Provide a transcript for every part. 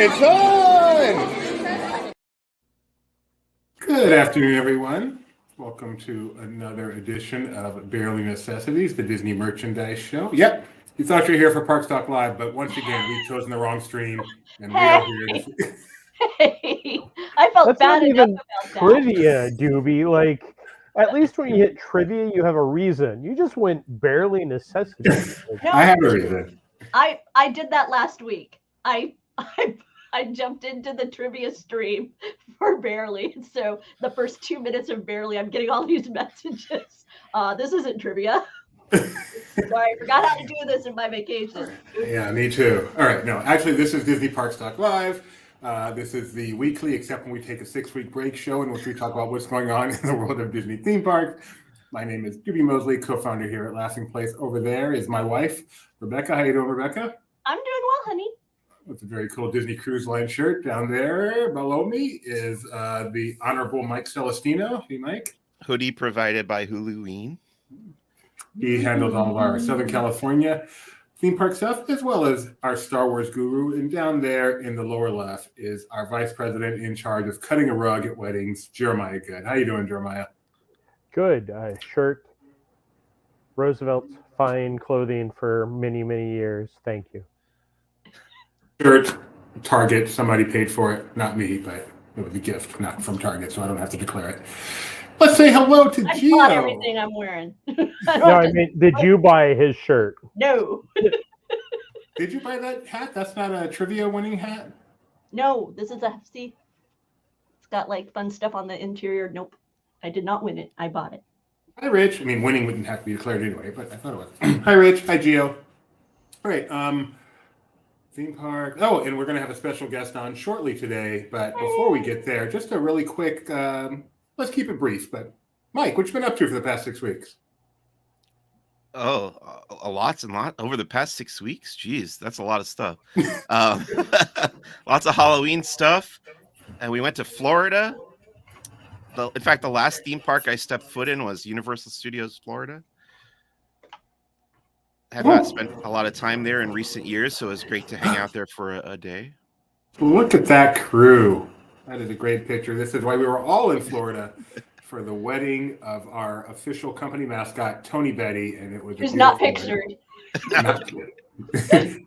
It's on! Good afternoon, everyone. Welcome to another edition of Barely Necessities, the Disney merchandise show. Yep, you thought you were here for Parks Talk Live, but once again, we've chosen the wrong stream, and we are here to... Hey, I felt That's bad not even enough about trivia, Doobie. Like, at least when you hit trivia, you have a reason. You just went barely necessity. No, I have a reason. I did that last week. I jumped into the trivia stream for Barely. So the first 2 minutes of Barely, I'm getting all these messages. This isn't trivia. Sorry, I forgot how to do this in my vacation. Yeah, me too. All right, no, actually, this is Disney Parks Talk Live. This is the weekly, except when we take a 6-week break show in which we talk about what's going on in the world of Disney theme parks. My name is Doobie Mosley, co-founder here at Laughing Place. Over there is my wife, Rebecca. How you doing, Rebecca? I'm doing well, honey. With a very cool Disney Cruise Line shirt. Down there below me is the Honorable Mike Celestino. Hey, Mike. Hoodie provided by Huluween. He handles all of our Southern California theme park stuff, as well as our Star Wars guru. And down there in the lower left is our vice president in charge of cutting a rug at weddings, Jeremiah Good. How you doing, Jeremiah? Good. Shirt, Roosevelt's fine clothing for many, many years. Thank you. Shirt, Target, somebody paid for it. Not me, but it was a gift, not from Target, so I don't have to declare it. Let's say hello to I Gio. bought everything I'm wearing. No, I mean, did you buy his shirt? No. Did you buy that hat? That's not a trivia winning hat? No, this is a, see, it's got like fun stuff on the interior. Nope. I did not win it. I bought it. Hi, Rich. I mean, winning wouldn't have to be declared anyway, but I thought it was. Hi, Rich. Hi, Gio. All right. Theme park. Oh, and we're going to have a special guest on shortly today. But before we get there, just a really quick, let's keep it brief. But Mike, what you been up to for the past 6 weeks? Oh, lots and lots over the past 6 weeks. Jeez, that's a lot of stuff. Lots of Halloween stuff. And we went to Florida. In fact, the last theme park I stepped foot in was Universal Studios Florida. I have not spent a lot of time there in recent years, so it was great to hang out there for a day. Look at that crew. That is a great picture. This is why we were all in Florida for the wedding of our official company mascot, Tony Betty, and it was. Who's not pictured.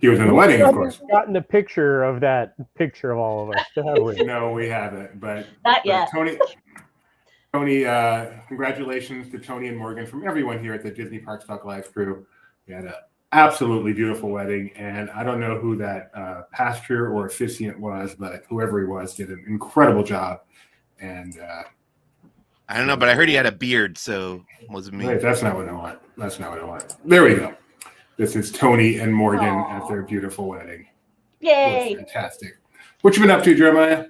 He was in the wedding, of course. Gotten a picture of that picture of all of us. No, we haven't. But Not yet. Tony, congratulations to Tony and Morgan from everyone here at the Disney Parks Talk Live crew. We had an absolutely beautiful wedding, and I don't know who that pastor or officiant was, but whoever he was did an incredible job. And I don't know, but I heard he had a beard, so it wasn't me. Wait, that's not what I want. That's not what I want. There we go. This is Tony and Morgan at their beautiful wedding. Yay! Fantastic. What you been up to, Jeremiah?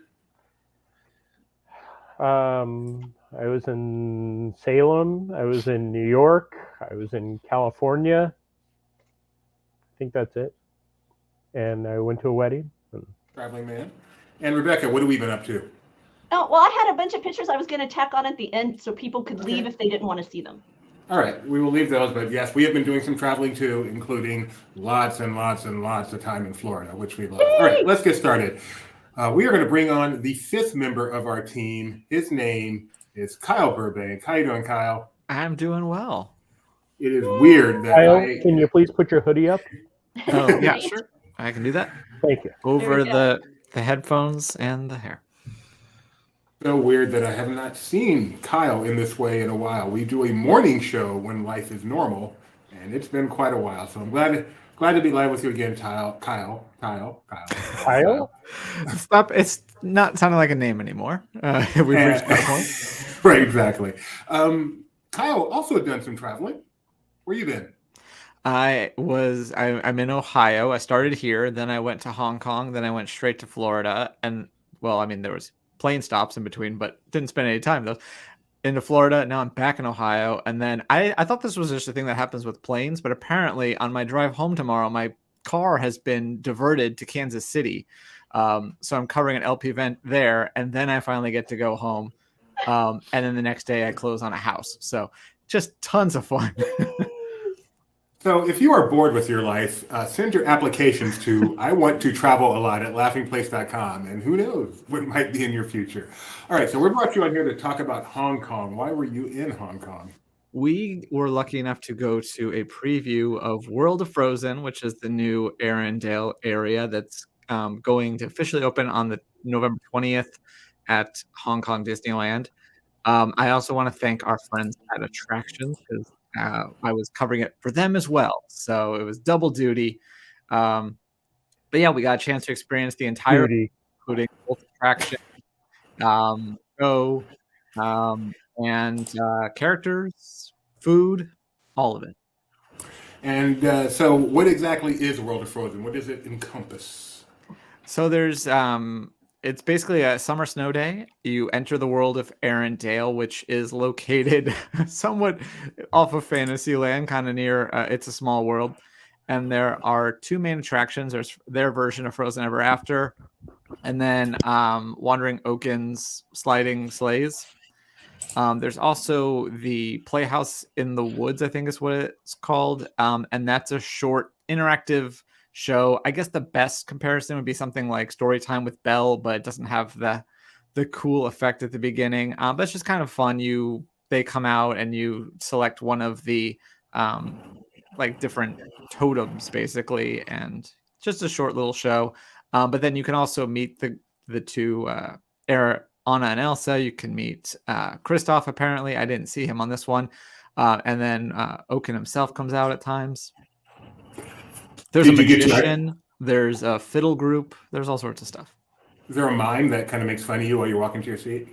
I was in Salem. I was in New York. I was in California. I think that's it. And I went to a wedding. Traveling man. And Rebecca, what have we been up to? Oh, well, I had a bunch of pictures I was going to tack on at the end so people could leave if they didn't want to see them. All right, we will leave those, but yes, we have been doing some traveling too, including lots and lots and lots of time in Florida, which we love. All right, let's get started. We are going to bring on the 5th member of our team. His name is Kyle Burbank. How you doing, Kyle? I'm doing well. It is weird that Kyle, can you please put your hoodie up? Oh, yeah, sure. I can do that. Thank you. Over the headphones and the hair. So weird that I have not seen Kyle in this way in a while. We do a morning show when life is normal, and it's been quite a while. So I'm glad to be live with you again, Kyle. Stop! It's not sounding like a name anymore. We've reached that point. Right, exactly. Kyle also done some traveling. Where you been? I'm in Ohio. I started here, then I went to Hong Kong, then I went straight to Florida, and well, I mean there was plane stops in between, but didn't spend any time though. Into Florida, now I'm back in Ohio, and then I thought this was just a thing that happens with planes, but apparently on my drive home tomorrow, my car has been diverted to Kansas City, so I'm covering an LP event there, and then I finally get to go home, and then the next day I close on a house. So just tons of fun. So if you are bored with your life, send your applications to I want to travel a lot at laughingplace.com, and who knows what might be in your future. All right, so we brought you on here to talk about Hong Kong. Why were you in Hong Kong? We were lucky enough to go to a preview of World of Frozen, which is the new Arendelle area that's going to officially open on the November 20th at Hong Kong Disneyland. I also want to thank our friends at Attractions because I was covering it for them as well. So it was double duty. But yeah, we got a chance to experience the entire, Beauty. including both attraction, show, and characters, food, all of it. And so what exactly is World of Frozen? What does it encompass? So there's it's basically a summer snow day. You enter the world of Arendelle, which is located somewhat off of Fantasyland, kind of near It's a Small World. And there are two main attractions. There's their version of Frozen Ever After, and then Wandering Oaken's sliding sleighs. There's also the Playhouse in the Woods, I think is what it's called. And that's a short interactive show. I guess the best comparison would be something like Storytime with Belle, but it doesn't have the cool effect at the beginning. But it's just kind of fun. They come out and you select one of the like different totems basically, and just a short little show. But then you can also meet the two Anna and Elsa. You can meet Kristoff. Apparently, I didn't see him on this one. And then Oaken himself comes out at times. There's a magician. There's a fiddle group. There's all sorts of stuff. Is there a mime that kind of makes fun of you while you're walking to your seat?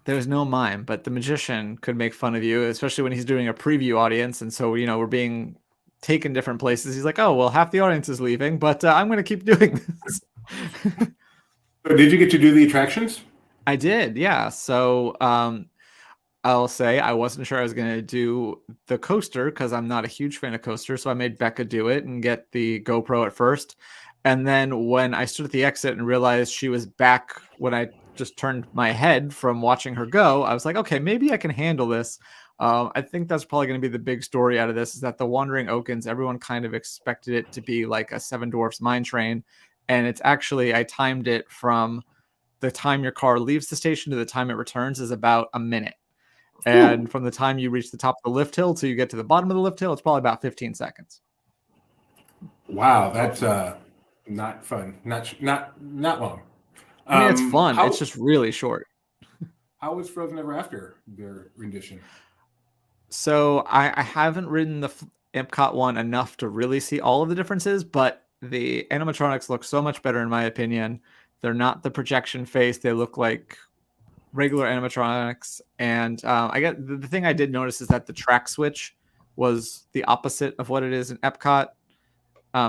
There's no mime, but the magician could make fun of you, especially when he's doing a preview audience. And so, we're being taken different places. He's like, oh, well, half the audience is leaving, but I'm going to keep doing this. So did you get to do the attractions? I did, yeah. So I'll say I wasn't sure I was going to do the coaster because I'm not a huge fan of coasters. So I made Becca do it and get the GoPro at first. And then when I stood at the exit and realized she was back when I just turned my head from watching her go, I was like, okay, maybe I can handle this. I think that's probably going to be the big story out of this, is that the Wandering Oakens, everyone kind of expected it to be like a Seven Dwarfs Mine Train. And it's actually, I timed it from the time your car leaves the station to the time it returns is about a minute. And from the time you reach the top of the lift hill till you get to the bottom of the lift hill, it's probably about 15 seconds. Wow, that's not fun. Not long. I mean, it's fun. It's just really short. How was Frozen Ever After, their rendition? So I haven't ridden the Epcot one enough to really see all of the differences, but the animatronics look so much better in my opinion. They're not the projection face. They look like regular animatronics. And I get the thing I did notice is that the track switch was the opposite of what it is in Epcot.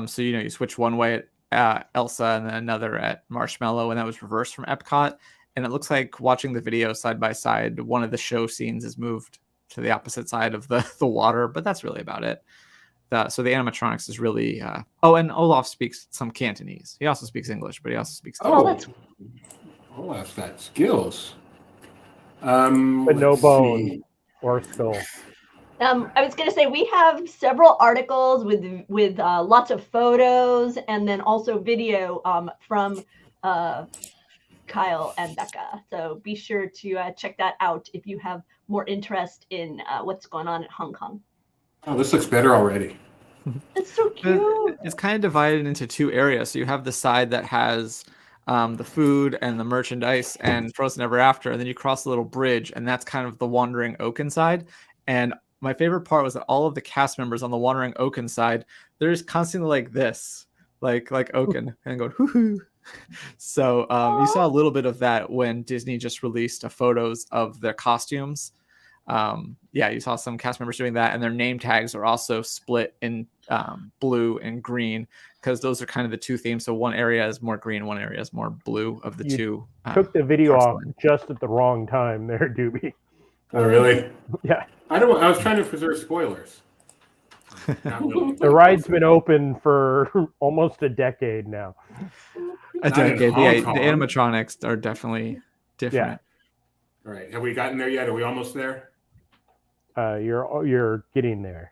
So, you switch one way at Elsa and then another at Marshmallow, and that was reversed from Epcot. And it looks like watching the video side by side, one of the show scenes is moved to the opposite side of the water, but that's really about it. So the animatronics is really... and Olaf speaks some Cantonese. He also speaks English, but he also speaks... Olaf's got skills. But no bone or skull. I was going to say we have several articles with lots of photos and then also video from Kyle and Becca. So be sure to check that out if you have more interest in what's going on at Hong Kong. Oh, this looks better already. It's so cute. It's kind of divided into two areas. So you have the side that has the food and the merchandise and Frozen Ever After, and then you cross a little bridge, and that's kind of the Wandering Oaken side. And my favorite part was that all of the cast members on the Wandering Oaken side, they're just constantly like this, like Oaken, and going hoo-hoo. So you saw a little bit of that when Disney just released photos of their costumes. You saw some cast members doing that, and their name tags are also split in blue and green because those are kind of the two themes. So one area is more green, one area is more blue of the two. Took the video off just at the wrong time there, Doobie. Oh, really? Yeah. I was trying to preserve spoilers. Really. The ride's been open for almost a decade now. A decade. The animatronics are definitely different. Yeah. All right. Have we gotten there yet? Are we almost there? You're getting there.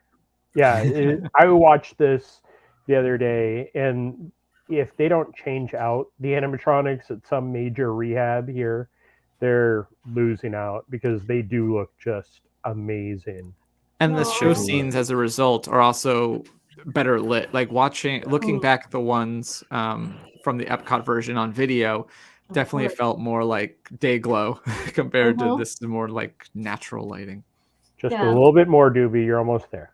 Yeah, I watched this the other day, and if they don't change out the animatronics at some major rehab here, they're losing out because they do look just amazing. And the show Aw. scenes as a result are also better lit. Like looking back at the ones from the Epcot version on video, definitely course. felt more like day glow compared to Mhm. this more like natural lighting. Just Yeah. a little bit more, Doobie. You're almost there.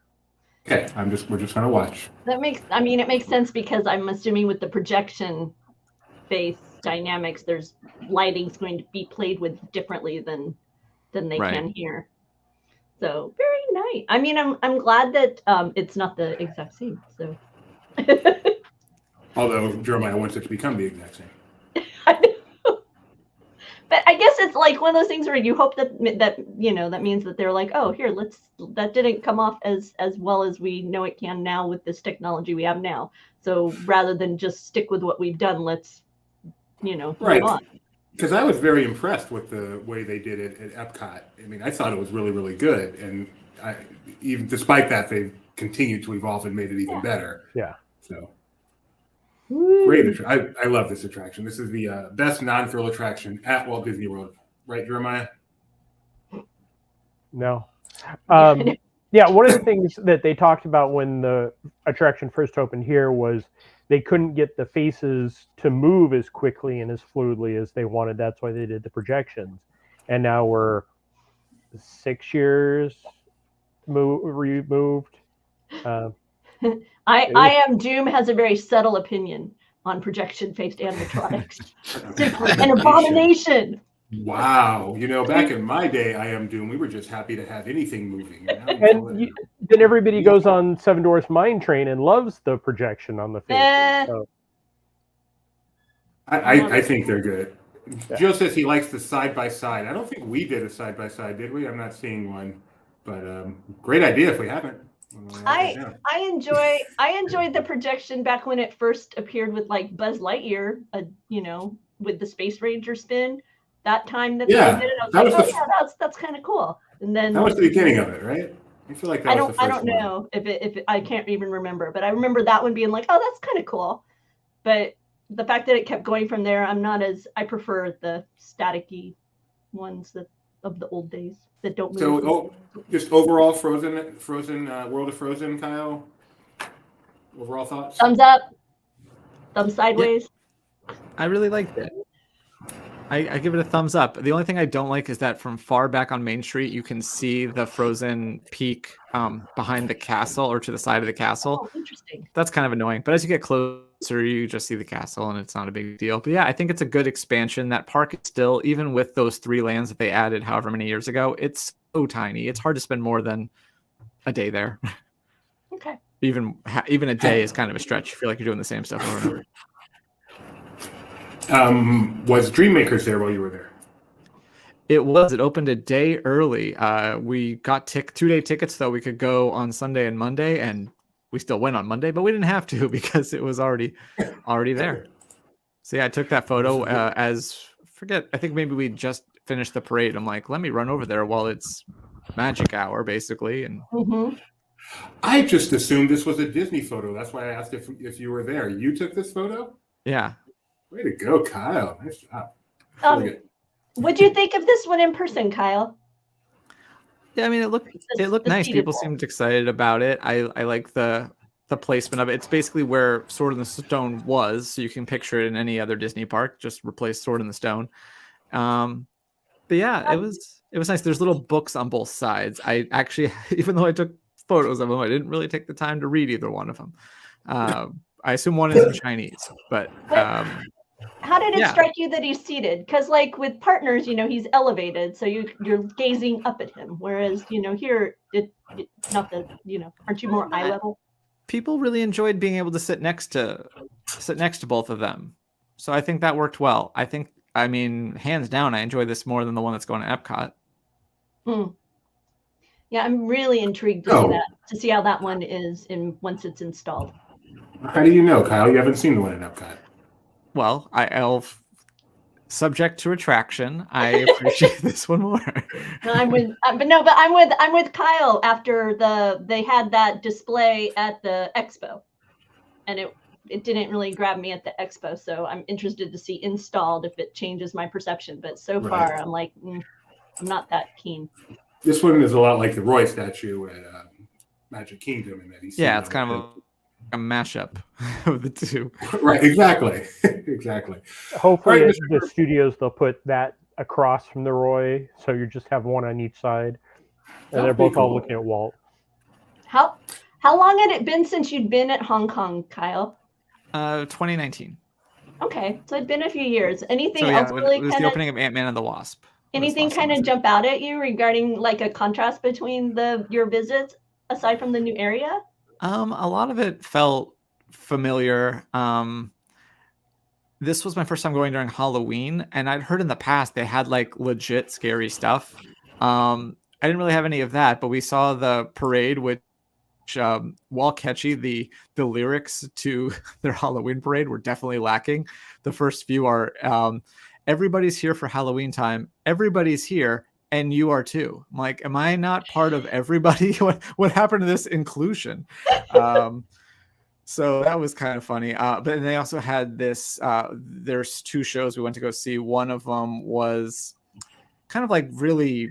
Okay, we're just gonna watch. That makes, I mean, it makes sense because I'm assuming with the projection based dynamics, there's lighting's going to be played with differently than they Right. can here. So very nice. I mean, I'm glad that it's not the exact same. So Although Jeremiah wants it to become the exact same. I know. But I guess it's like one of those things where you hope that that means that they're like, oh, here, that didn't come off as well as we know it can now with this technology we have now. So rather than just stick with what we've done, let's Right. move on. Because I was very impressed with the way they did it at Epcot. I mean, I thought it was really, really good, and even despite that, they've continued to evolve and made it even better. Yeah. So Woo. great! I love this attraction. This is the best non-thrill attraction at Walt Disney World, right, Jeremiah? No. Yeah, one of the things that they talked about when the attraction first opened here was they couldn't get the faces to move as quickly and as fluidly as they wanted. That's why they did the projections. And now we're 6 years removed. I am Doom has a very subtle opinion on projection-faced animatronics. Simply an abomination. Wow. Back in my day, I Am Doom, we were just happy to have anything moving. And then everybody goes on Seven Dwarfs Mine Train and loves the projection on the face. So. I think they're good. Yeah. Joe says he likes the side-by-side. I don't think we did a side-by-side, did we? I'm not seeing one. But great idea if we haven't. I enjoyed the projection back when it first appeared with like Buzz Lightyear, with the Space Ranger spin. That time that they did it, I was like, that's kind of cool. And then that was the beginning of it, right? I feel like that was the first I don't know if I can't even remember, but I remember that one being like, oh, that's kind of cool. But the fact that it kept going from there, I prefer the staticky ones of the old days that don't move. So, just overall Frozen World of Frozen, Kyle. Overall thoughts? Thumbs up, thumbs sideways. Yeah. I really liked it. I give it a thumbs up. The only thing I don't like is that from far back on Main Street, you can see the Frozen Peak behind the castle or to the side of the castle. Oh, interesting. That's kind of annoying. But as you get closer, you just see the castle and it's not a big deal. But yeah, I think it's a good expansion. That park is still, even with those 3 lands that they added however many years ago, it's so tiny. It's hard to spend more than a day there. Okay. Even a day is kind of a stretch. You feel like you're doing the same stuff over and over. Was Dreammakers there while you were there? It opened a day early. We got 2-day tickets, though we could go on Sunday and Monday, and we still went on Monday, but we didn't have to because it was already there. So yeah, I took that photo I think maybe we just finished the parade. I'm like, let me run over there while it's magic hour, basically. And I just assumed this was a Disney photo. That's why I asked if you were there. You took this photo? yeah. Way to go, Kyle. Nice job. Really What'd you think of this one in person, Kyle? Yeah, I mean, it looked nice. People seemed excited about it. I like the placement of it. It's basically where Sword in the Stone was, so you can picture it in any other Disney park. Just replace Sword in the Stone. But yeah, it was nice. There's little books on both sides. I actually, even though I took photos of them, I didn't really take the time to read either one of them. I assume one is in Chinese, but. How did it strike you that he's seated? Because like with partners, he's elevated, so you're gazing up at him. Whereas, here, not the, aren't you more eye level? People really enjoyed being able to sit next to both of them. So I think that worked well. I mean, hands down, I enjoy this more than the one that's going to Epcot. Yeah, I'm really intrigued to see how that one is once it's installed. How do you know, Kyle? You haven't seen the one in Epcot. Well, I'll subject to attraction. I appreciate this one more. No, I'm with Kyle after they had that display at the expo, and it didn't really grab me at the expo. So I'm interested to see installed if it changes my perception. But so far, I'm like, I'm not that keen. This one is a lot like the Roy statue at Magic Kingdom, in that he's It's kind of a mashup of the two. Right, exactly. Exactly. Hopefully, All at right, the studios they'll put that across from the Roy, so you just have one on each side, and they're both all looking at Walt. How long had it been since you'd been at Hong Kong, Kyle? 2019. Okay, so it'd been a few years. Anything So yeah, else it really was kind the of opening of Ant-Man and the Wasp. anything kind of jump out at you regarding like a contrast between your visits aside from the new area? A lot of it felt familiar. This was my first time going during Halloween, and I'd heard in the past they had like legit scary stuff. I didn't really have any of that, but we saw the parade, which while catchy, the lyrics to their Halloween parade were definitely lacking. The first few are everybody's here for Halloween time, everybody's here, and you are too. I'm like, am I not part of everybody? What happened to this inclusion? So that was kind of funny. But then they also had this, there's two shows we went to go see. One of them was kind of like really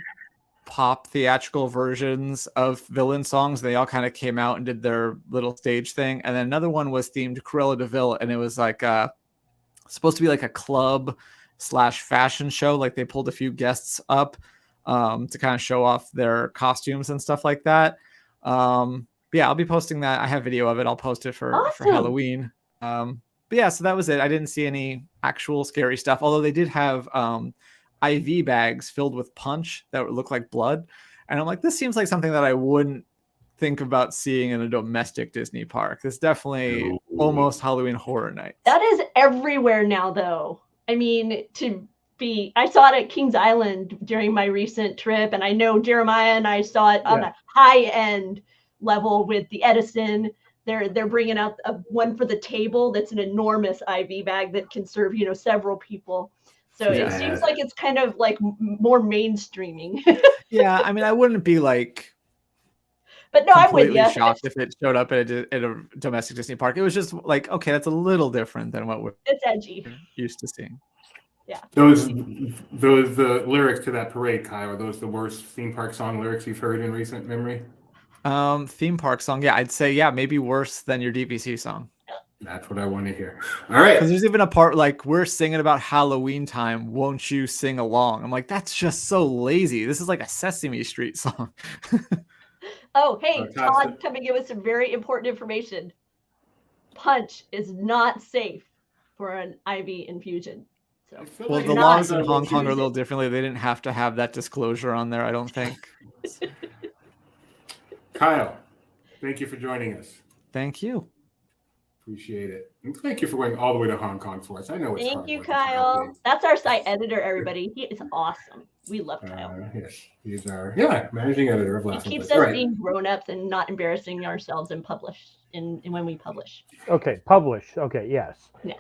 pop theatrical versions of villain songs. They all kind of came out and did their little stage thing. And then another one was themed Cruella de Vil, and it was like supposed to be like a club / fashion show. Like they pulled a few guests up to kind of show off their costumes and stuff like that. But yeah, I'll be posting that. I have video of it. I'll post it for Halloween. But yeah, so that was it. I didn't see any actual scary stuff, although they did have IV bags filled with punch that would look like blood. And I'm like, this seems like something that I wouldn't think about seeing in a domestic Disney park. This definitely almost Halloween Horror Night. That is everywhere now, though. I mean, I saw it at Kings Island during my recent trip, and I know Jeremiah and I saw it on a high end level with the Edison. They're bringing out one for the table that's an enormous IV bag that can serve several people. So it seems like it's kind of like more mainstreaming. Yeah, I mean, I wouldn't be like, but no, I'm with you. Shocked if it showed up at a domestic Disney park. It was just like, okay, that's a little different than what it's edgy. Used to seeing. Yeah. Those the lyrics to that parade, Kyle, are those the worst theme park song lyrics you've heard in recent memory? Theme park song, yeah, I'd say maybe worse than your DVC song. That's what I want to hear. All right. Because there's even a part like, we're singing about Halloween time, won't you sing along? I'm like, that's just so lazy. This is like a Sesame Street song. Oh, hey, Todd coming in with some very important information. Punch is not safe for an IV infusion. So, well, the laws in Hong Kong are a little differently. They didn't have to have that disclosure on there, I don't think. Kyle, thank you for joining us. Thank you. Appreciate it. And thank you for going all the way to Hong Kong for us. I know it's Thank you, Kyle. That's our site editor, everybody. He is awesome. We love Kyle. Yes, he's our managing editor of Last He keeps us being grown-ups and not embarrassing ourselves and when we publish. Okay, publish. Okay, yes. Yeah.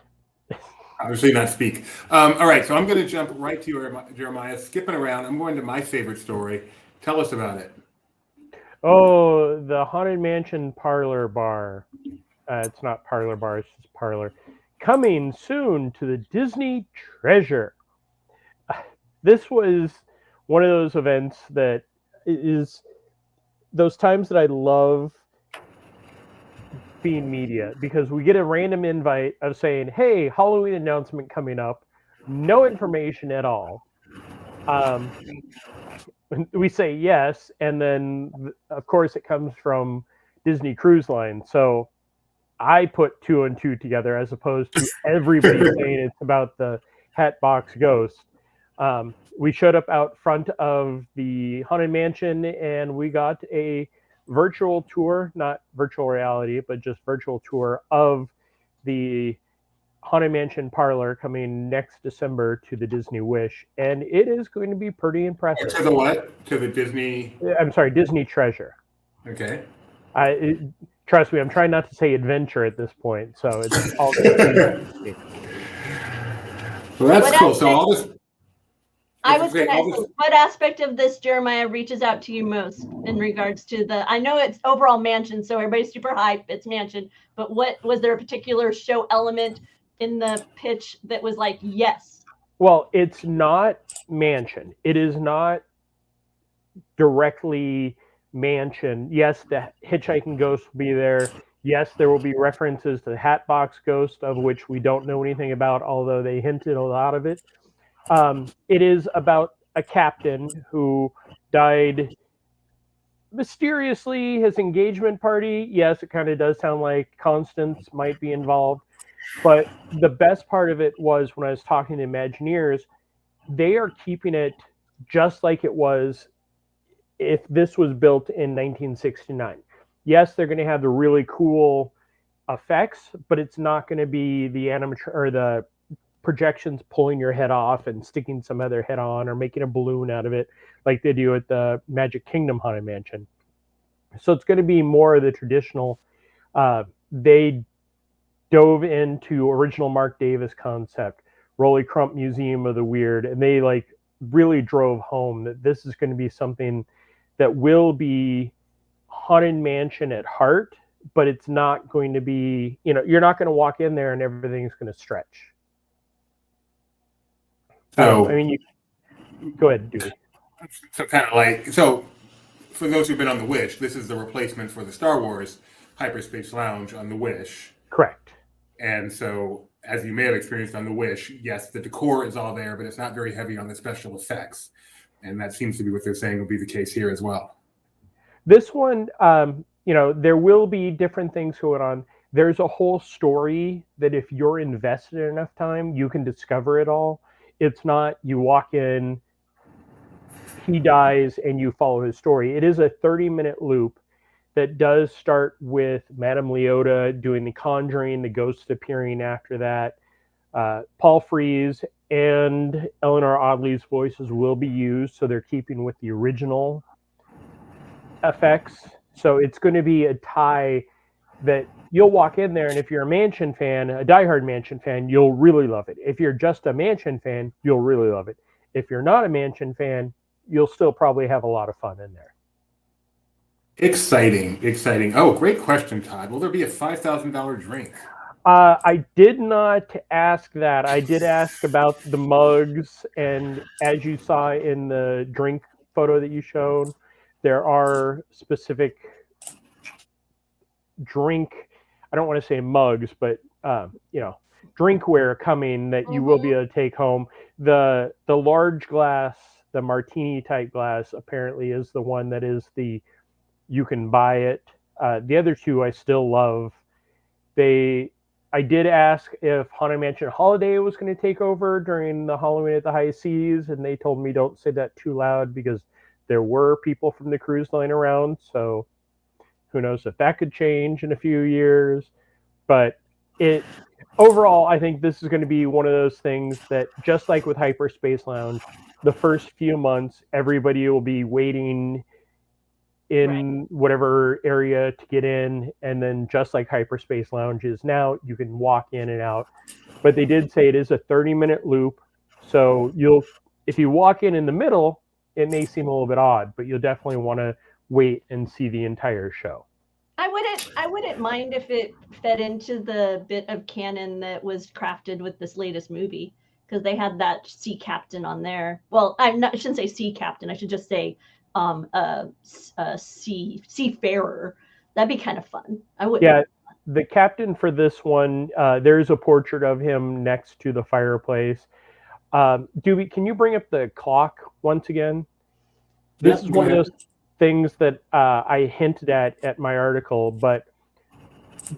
Obviously not speak. All right, so I'm going to jump right to you, Jeremiah. Skipping around, I'm going to my favorite story. Tell us about it. Oh, the Haunted Mansion Parlor Bar. It's not Parlor Bar, it's just Parlor. Coming soon to the Disney Treasure. This was one of those events that is those times that I love being media, because we get a random invite of saying, hey, Halloween announcement coming up. No information at all. We say yes, and then, of course, it comes from Disney Cruise Line. So I put 2 and 2 together as opposed to everybody saying it's about the Hatbox Ghost. We showed up out front of the Haunted Mansion, and we got a virtual tour, not virtual reality, but just virtual tour of the Haunted Mansion Parlor coming next December to the Disney Wish. And it is going to be pretty impressive. To the what? To the Disney? I'm sorry, Disney Treasure. Okay. Trust me, I'm trying not to say adventure at this point, so it's all. Well, that's What cool. So aspect- I'll just. I was Okay, gonna I'll ask, just- what aspect of this, Jeremiah, reaches out to you most in regards to the? I know it's overall mansion, so everybody's super hype. It's mansion, but what was there a particular show element in the pitch that was like, yes? Well, it's not mansion. It is not directly mansion. Yes, the hitchhiking ghost will be there. Yes, there will be references to the Hatbox Ghost, of which we don't know anything about, although they hinted a lot of it. It is about a captain who died mysteriously. His engagement party, yes, it kind of does sound like Constance might be involved. But the best part of it was when I was talking to Imagineers, they are keeping it just like it was if this was built in 1969. Yes, they're going to have the really cool effects, but it's not going to be the animatronic or the projections pulling your head off and sticking some other head on or making a balloon out of it like they do at the Magic Kingdom Haunted Mansion. So it's going to be more of the traditional. They dove into original Mark Davis concept, Rolly Crump Museum of the Weird, and they like really drove home that this is going to be something that will be Haunted Mansion at heart, but it's not going to be, you're not going to walk in there and everything's going to stretch. So, I mean, you go ahead, Dewey. So kind of like, so for those who've been on the Wish, this is the replacement for the Star Wars Hyperspace Lounge on the Wish. Correct. And so, as you may have experienced on the Wish, yes, the decor is all there, but it's not very heavy on the special effects. And that seems to be what they're saying will be the case here as well. This one, there will be different things going on. There's a whole story that if you're invested enough time, you can discover it all. It's not you walk in, he dies, and you follow his story. It is a 30-minute loop that does start with Madame Leota doing the conjuring, the ghosts appearing after that. Paul Frees and Eleanor Audley's voices will be used, so they're keeping with the original effects. So it's going to be a tie that you'll walk in there, and if you're a Mansion fan, a diehard Mansion fan, you'll really love it. If you're just a Mansion fan, you'll really love it. If you're not a Mansion fan, you'll still probably have a lot of fun in there. Exciting. Oh, great question, Todd. Will there be a $5,000 drink? I did not ask that. I did ask about the mugs, and as you saw in the drink photo that you showed, there are specific drink, I don't want to say mugs, but drinkware coming that you will be able to take home. The large glass, the martini type glass, apparently is the one that is you can buy it. The other two I still love. I did ask if Haunted Mansion Holiday was going to take over during the Halloween at the High Seas, and they told me don't say that too loud because there were people from the cruise line around, so who knows if that could change in a few years. But overall, I think this is going to be one of those things that, just like with Hyperspace Lounge, the first few months, everybody will be waiting in whatever area to get in, and then just like Hyperspace Lounge is now, you can walk in and out. But they did say it is a 30-minute loop, so if you walk in the middle, it may seem a little bit odd, but you'll definitely want to wait and see the entire show. I wouldn't mind if it fed into the bit of canon that was crafted with this latest movie, because they had that sea captain on there. Well, I shouldn't say sea captain. I should just say a seafarer. That'd be kind of fun. I would. Yeah, the captain for this one, there's a portrait of him next to the fireplace. Dewey, can you bring up the clock once again? This is one of those things that I hinted at my article, but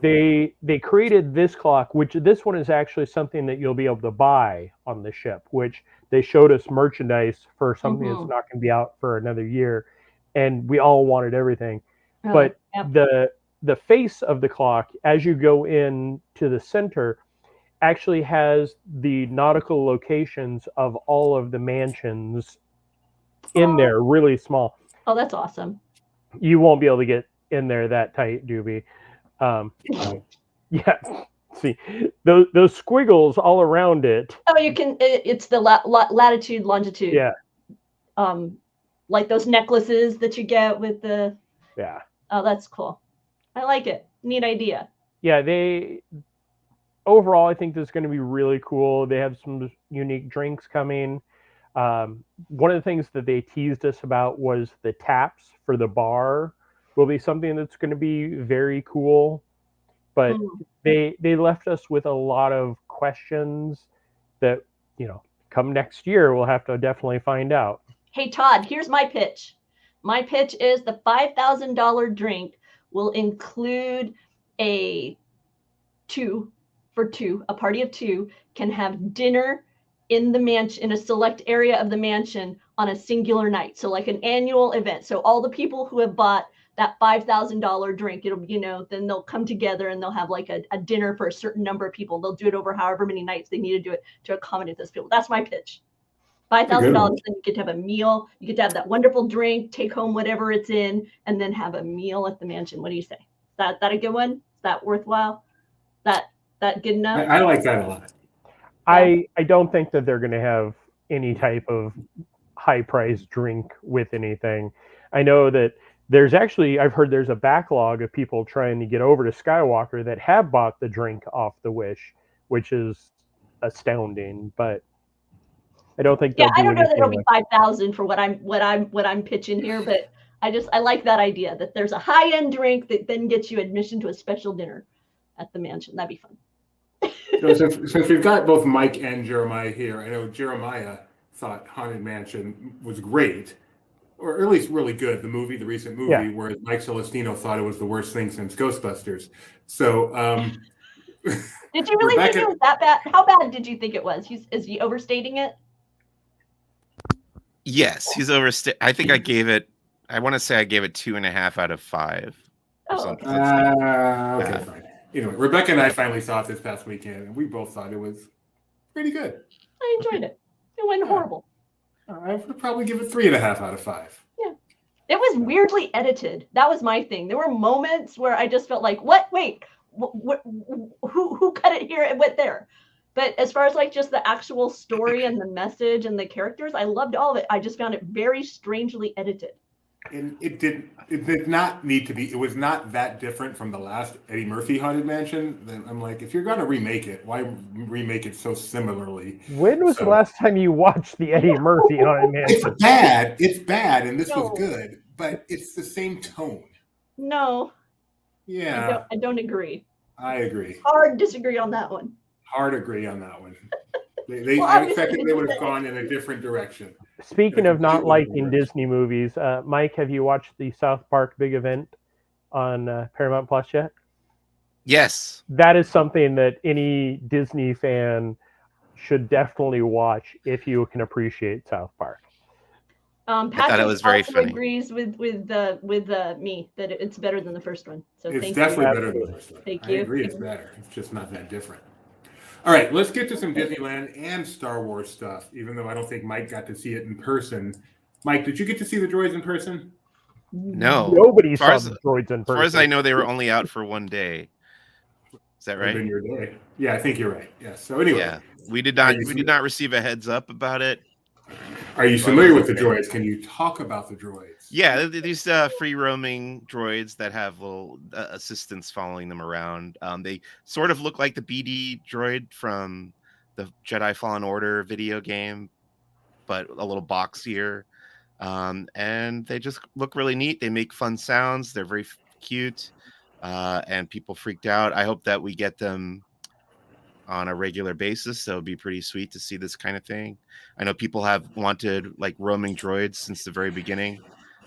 they created this clock, which this one is actually something that you'll be able to buy on the ship, which they showed us merchandise for something that's not going to be out for another year, and we all wanted everything. But the face of the clock, as you go in to the center, actually has the nautical locations of all of the mansions in there, really small. Oh, that's awesome. You won't be able to get in there that tight, Doobie. Yeah. see those squiggles all around it. Oh, you can. It's the latitude, longitude. Yeah. Like those necklaces that you get with the. Yeah. Oh, that's cool. I like it. Neat idea. Yeah, overall, I think this is going to be really cool. They have some unique drinks coming. One of the things that they teased us about was the taps for the bar will be something that's going to be very cool. But they left us with a lot of questions that, come next year, we'll have to definitely find out. Hey, Todd, here's my pitch. My pitch is the $5,000 drink will include a party of two can have dinner in the mansion, in a select area of the mansion on a singular night. So like an annual event. So all the people who have bought that $5,000 drink, it'll, then they'll come together and they'll have like a dinner for a certain number of people. They'll do it over however many nights they need to do it to accommodate those people. That's my pitch. $5,000, then you get to have a meal. You get to have that wonderful drink, take home whatever it's in, and then have a meal at the mansion. What do you say? Is that a good one? Is that worthwhile? That good enough? I like that a lot. I don't think that they're going to have any type of high-priced drink with anything. I know that I've heard there's a backlog of people trying to get over to Skywalker that have bought the drink off the Wish, which is astounding. But I don't think. Yeah, I don't know that it'll be 5,000 for what I'm pitching here, but I like that idea that there's a high-end drink that then gets you admission to a special dinner at the mansion. That'd be fun. So since we've got both Mike and Jeremiah here, I know Jeremiah thought Haunted Mansion was great, or at least really good, the recent movie, whereas Mike Celestino thought it was the worst thing since Ghostbusters. So did you really think it was that bad? How bad did you think it was? Is he overstating it? Yes, he's overstating. I think I want to say I gave it 2.5 out of 5. Oh, okay. Okay, fine. Anyway, Rebecca and I finally saw it this past weekend, and we both thought it was pretty good. I enjoyed it. It wasn't horrible. I would probably give it 3.5 out of 5. Yeah. It was weirdly edited. That was my thing. There were moments where I just felt like, what? Wait, who cut it here and went there? But as far as like just the actual story and the message and the characters, I loved all of it. I just found it very strangely edited. And it did not need to be. It was not that different from the last Eddie Murphy Haunted Mansion. Then I'm like, if you're going to remake it, why remake it so similarly? When was the last time you watched the Eddie Murphy Haunted Mansion? It's bad, and this was good, but it's the same tone. No. Yeah. I don't agree. I agree. Hard disagree on that one. Hard agree on that one. I expected they would have gone in a different direction. Speaking of not liking Disney movies, Mike, have you watched the South Park Big Event on Paramount Plus yet? Yes. That is something that any Disney fan should definitely watch if you can appreciate South Park. Patrick I thought it was very also funny. agrees with me that it's better than the first one. So It's thank definitely you. better than the first one. Thank I you. agree, it's better. It's just not that different. All right, let's get to some Disneyland and Star Wars stuff, even though I don't think Mike got to see it in person. Mike, did you get to see the droids in person? No. Nobody saw the droids in person. As far as I know, they were only out for one day. Is that right? In your day. Yeah, I think you're right. Yes. So anyway. Yeah. We did not receive a heads up about it. Are you familiar with the droids? Can you talk about the droids? Yeah, these free roaming droids that have little assistants following them around. They sort of look like the BD droid from the Jedi Fallen Order video game, but a little boxier. And they just look really neat. They make fun sounds. They're very cute, and people freaked out. I hope that we get them on a regular basis. So it'd be pretty sweet to see this kind of thing. I know people have wanted like roaming droids since the very beginning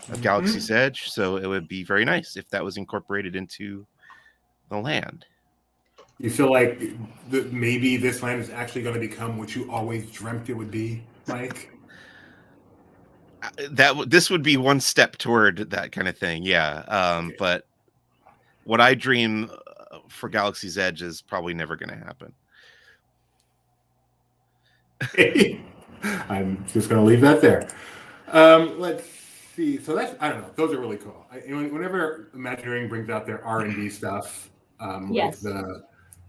of Galaxy's Edge, so it would be very nice if that was incorporated into the land. You feel like maybe this land is actually going to become what you always dreamt it would be, Mike? This would be one step toward that kind of thing, yeah. Okay. But what I dream for Galaxy's Edge is probably never going to happen. I'm just going to leave that there. Let's see. So I don't know. Those are really cool. Whenever Imagineering brings out their R&D stuff, yes. like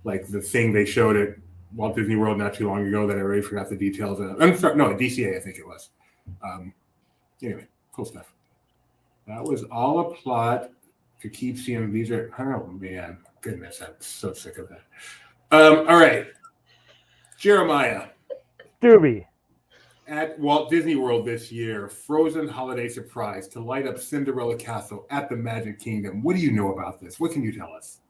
like the thing they showed at Walt Disney World not too long ago that I already forgot the details of. I'm sorry, no, DCA, I think it was. Anyway, cool stuff. That was all a plot to keep seeing these are. Oh man, goodness, I'm so sick of that. All right, Jeremiah. Doobie. At Walt Disney World this year, Frozen Holiday Surprise to light up Cinderella Castle at the Magic Kingdom. What do you know about this? What can you tell us?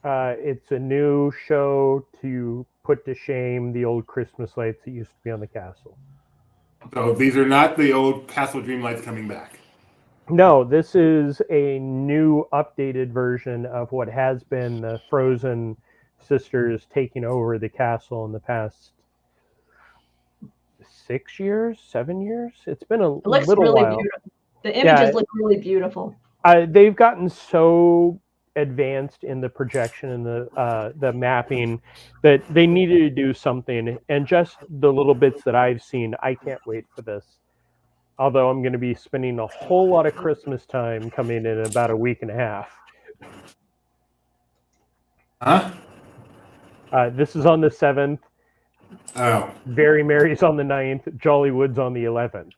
It's a new show to put to shame the old Christmas lights that used to be on the castle. So these are not the old Castle Dream lights coming back. No, this is a new updated version of what has been the Frozen sisters taking over the castle in the past 6 years, 7 years. It's been a It looks little really while. beautiful. The images look really beautiful. They've gotten so advanced in the projection and the mapping that they needed to do something. And just the little bits that I've seen, I can't wait for this. Although I'm going to be spending a whole lot of Christmas time coming in about a week and a half. Huh? This is on the 7th. Oh. Very Merry's on the 9th. Jollywood's on the 11th.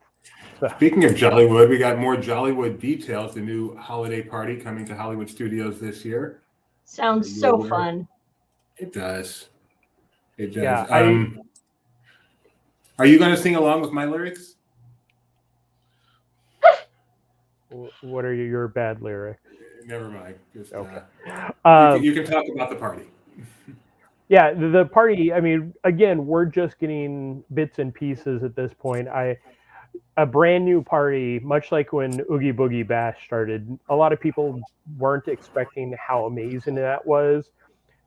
So. Speaking of Jollywood, we got more Jollywood details. The new holiday party coming to Hollywood Studios this year. Sounds so fun. It does. It does. Yeah, are you going to sing along with my lyrics? What are your bad lyrics? Never mind. Just, okay. You can talk about the party. Yeah, the party, I mean, again, we're just getting bits and pieces at this point. A brand new party, much like when Oogie Boogie Bash started, a lot of people weren't expecting how amazing that was.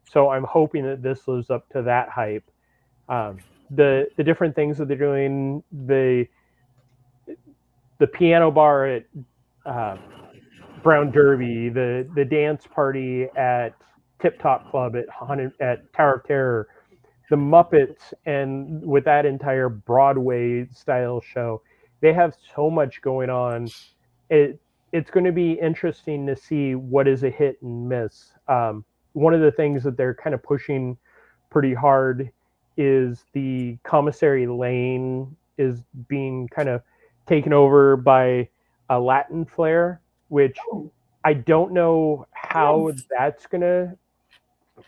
So I'm hoping that this lives up to that hype. The different things that they're doing, the piano bar at Brown Derby, the dance party at Tip Top Club at Tower of Terror, the Muppets, and with that entire Broadway style show, they have so much going on. It's going to be interesting to see what is a hit and miss. One of the things that they're kind of pushing pretty hard is the Commissary Lane is being kind of taken over by a Latin flair, which I don't know how that's going to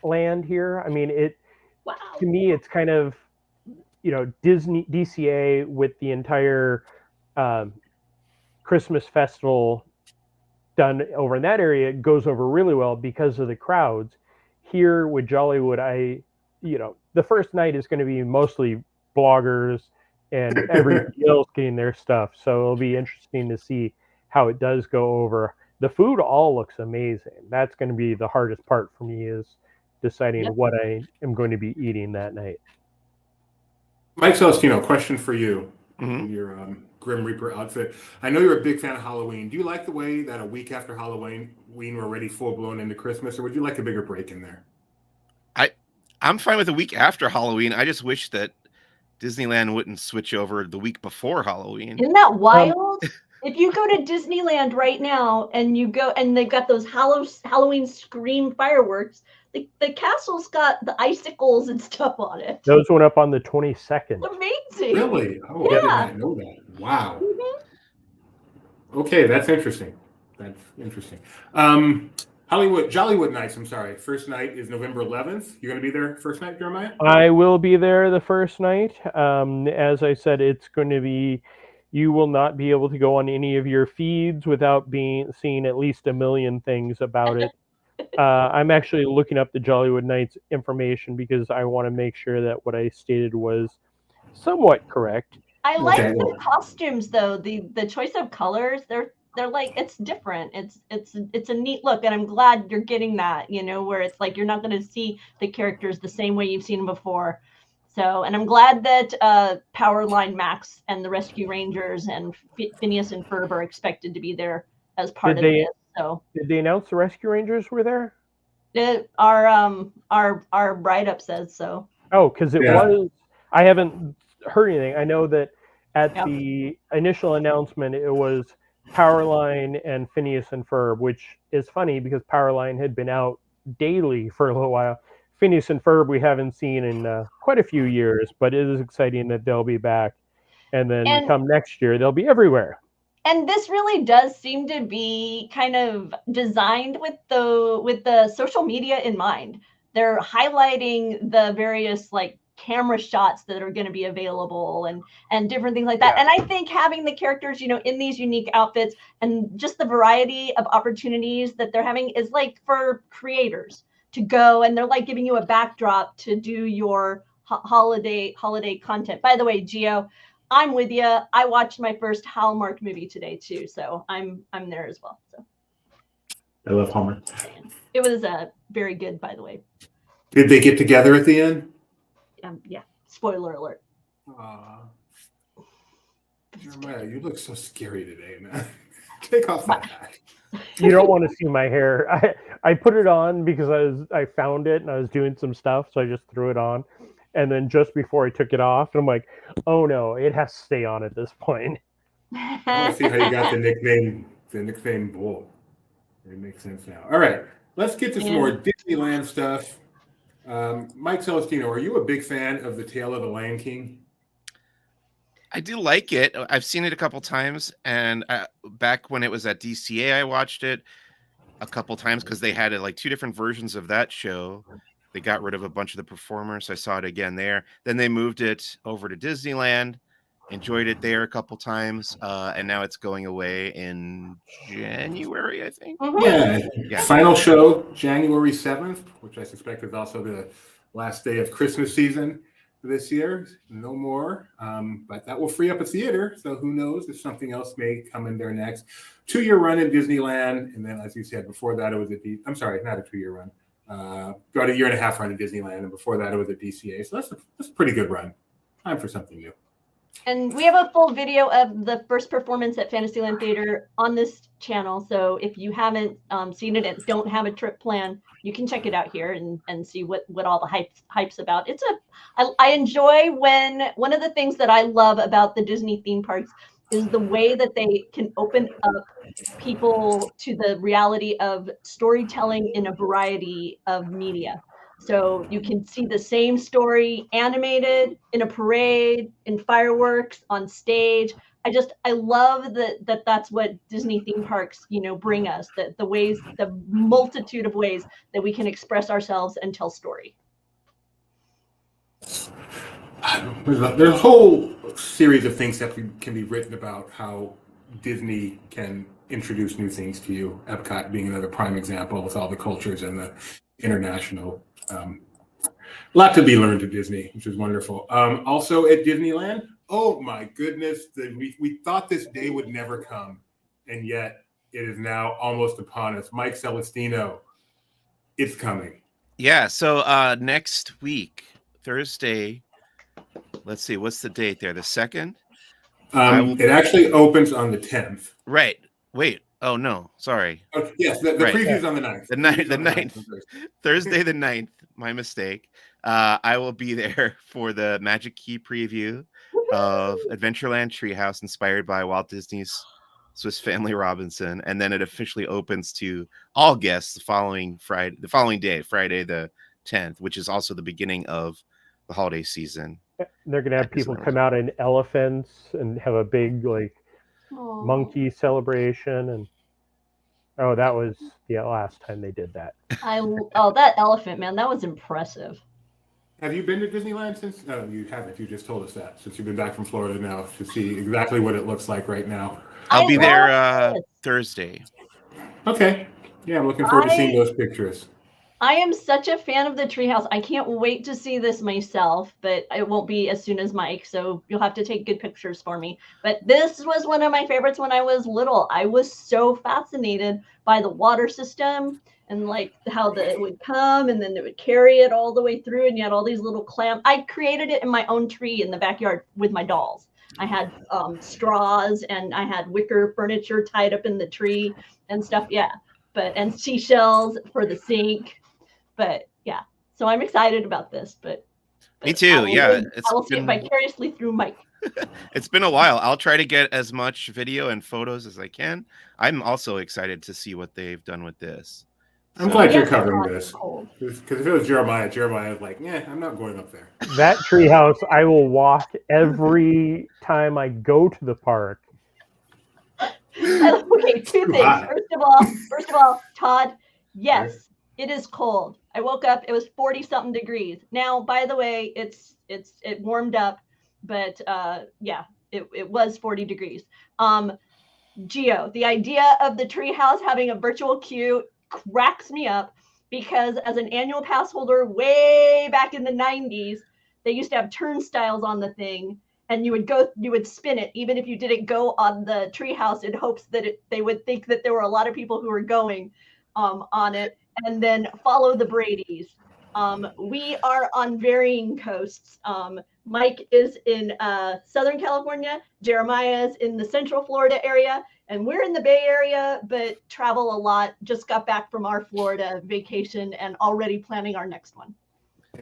land here. I mean, to me, it's kind of, Disney DCA with the entire Christmas festival done over in that area goes over really well because of the crowds. Here with Jollywood, the first night is going to be mostly bloggers and everybody else getting their stuff. So it'll be interesting to see how it does go over. The food all looks amazing. That's going to be the hardest part for me, is deciding what I am going to be eating that night. Mike Celestino, question for you. Mm-hmm. Your Grim Reaper outfit. I know you're a big fan of Halloween. Do you like the way that a week after Halloween, we're already full blown into Christmas, or would you like a bigger break in there? I'm fine with a week after Halloween. I just wish that Disneyland wouldn't switch over the week before Halloween. Isn't that wild? If you go to Disneyland right now and you go and they've got those Halloween Scream fireworks, the castle's got the icicles and stuff on it. Those went up on the 22nd. Amazing. Really? Oh, yeah. I did not know that. Wow. Mm-hmm. Okay, that's interesting. Jollywood Nights, I'm sorry. First night is November 11th. You're going to be there first night, Jeremiah? I will be there the first night. As I said, it's going to be, you will not be able to go on any of your feeds without seeing at least a million things about it. I'm actually looking up the Jollywood Nights information because I want to make sure that what I stated was somewhat correct. I like the costumes though. The choice of colors, they're like, it's different. It's a neat look, and I'm glad you're getting that, where it's like you're not going to see the characters the same way you've seen them before. So, and I'm glad that Powerline Max and the Rescue Rangers and Phineas and Ferb are expected to be there as part of this. So, did they announce the Rescue Rangers were there? Our write-up says so. Oh, because it was. I haven't heard anything. I know that at the initial announcement, it was Powerline and Phineas and Ferb, which is funny because Powerline had been out daily for a little while. Phineas and Ferb we haven't seen in quite a few years, but it is exciting that they'll be back. And then And- come next year, they'll be everywhere. And this really does seem to be kind of designed with the social media in mind. They're highlighting the various like camera shots that are going to be available and different things like that. Yeah. And I think having the characters, in these unique outfits and just the variety of opportunities that they're having is like for creators to go, and they're like giving you a backdrop to do your holiday content. By the way, Gio, I'm with you. I watched my first Hallmark movie today too, so I'm there as well. So I love Homer. it was very good, by the way. Did they get together at the end? Yeah. Spoiler alert. Aw. Jeremiah, you look so scary today, man. Take off that hat. You don't want to see my hair. I put it on because I found it and I was doing some stuff, so I just threw it on. And then just before I took it off, I'm like, oh no, it has to stay on at this point. I want to see how you got the nickname Bull. It makes sense now. All right, let's get to some more Disneyland stuff. Mike Celestino, are you a big fan of The Tale of the Lion King? I do like it. I've seen it a couple times, and back when it was at DCA, I watched it a couple times because they had like two different versions of that show. They got rid of a bunch of the performers. I saw it again there. Then they moved it over to Disneyland. Enjoyed it there a couple times, and now it's going away in January, I think. Yeah. Final show January 7th, which I suspect is also the last day of Christmas season this year. No more, but that will free up a theater. So who knows if something else may come in there next. 2-year run in Disneyland, and then as you said before that, it was I'm sorry, not a 2-year run. Got a 1.5-year run in Disneyland, and before that it was at DCA. So that's a pretty good run. Time for something new. And we have a full video of the first performance at Fantasyland Theater on this channel. So if you haven't seen it and don't have a trip plan, you can check it out here and see what all the hype's about. I enjoy when one of the things that I love about the Disney theme parks is the way that they can open up people to the reality of storytelling in a variety of media. So you can see the same story animated in a parade, in fireworks, on stage. I love that's what Disney theme parks, bring us, the multitude of ways that we can express ourselves and tell story. There's a whole series of things that can be written about how Disney can introduce new things to you. Epcot being another prime example with all the cultures and the international. Lot to be learned at Disney, which is wonderful. Also at Disneyland, oh my goodness, we thought this day would never come, and yet it is now almost upon us. Mike Celestino, it's coming. Yeah, so next week, Thursday, let's see, what's the date there? The 2nd? It actually opens on the 10th. Right. Wait. Oh, no. Sorry. Oh, yes, the Right. preview's on the 9th. The 9th. Thursday the 9th. My mistake. I will be there for the Magic Key preview of Adventureland Treehouse, inspired by Walt Disney's Swiss Family Robinson, and then it officially opens to all guests the following day, Friday the 10th, which is also the beginning of the holiday season. They're gonna have people come out in elephants and have a big monkey celebration, and that was the last time they did that. That elephant, man, that was impressive. Have you been to Disneyland since? No, you haven't. You just told us that since you've been back from Florida now to see exactly what it looks like right now. I'll be there Thursday. Okay. Yeah, I'm looking forward to seeing those pictures. I am such a fan of the treehouse. I can't wait to see this myself, but it won't be as soon as Mike, so you'll have to take good pictures for me. But this was one of my favorites when I was little. I was so fascinated by the water system and how it would come and then it would carry it all the way through, and you had all these little clamps. I created it in my own tree in the backyard with my dolls. I had straws and I had wicker furniture tied up in the tree and stuff. Yeah. And seashells for the sink. But yeah, so I'm excited about this. But me too. I will see it vicariously through Mike. It's been a while. I'll try to get as much video and photos as I can. I'm also excited to see what they've done with this. I'm glad you're Yes, covering Todd, this. cold. Because if it was Jeremiah's like, I'm not going up there. That treehouse, I will walk every time I go to the park. Okay, two Too things. hot. First of all, Todd, yes, it is cold. I woke up, it was 40 something degrees. Now, by the way, it warmed up, but yeah, it was 40 degrees. Geo, the idea of the treehouse having a virtual queue cracks me up because as an annual pass holder way back in the 90s, they used to have turnstiles on the thing, and you would spin it even if you didn't go on the treehouse in hopes that they would think that there were a lot of people who were going on it, and then follow the Brady's. We are on varying coasts. Mike is in Southern California, Jeremiah is in the Central Florida area, and we're in the Bay Area, but travel a lot. Just got back from our Florida vacation and already planning our next one.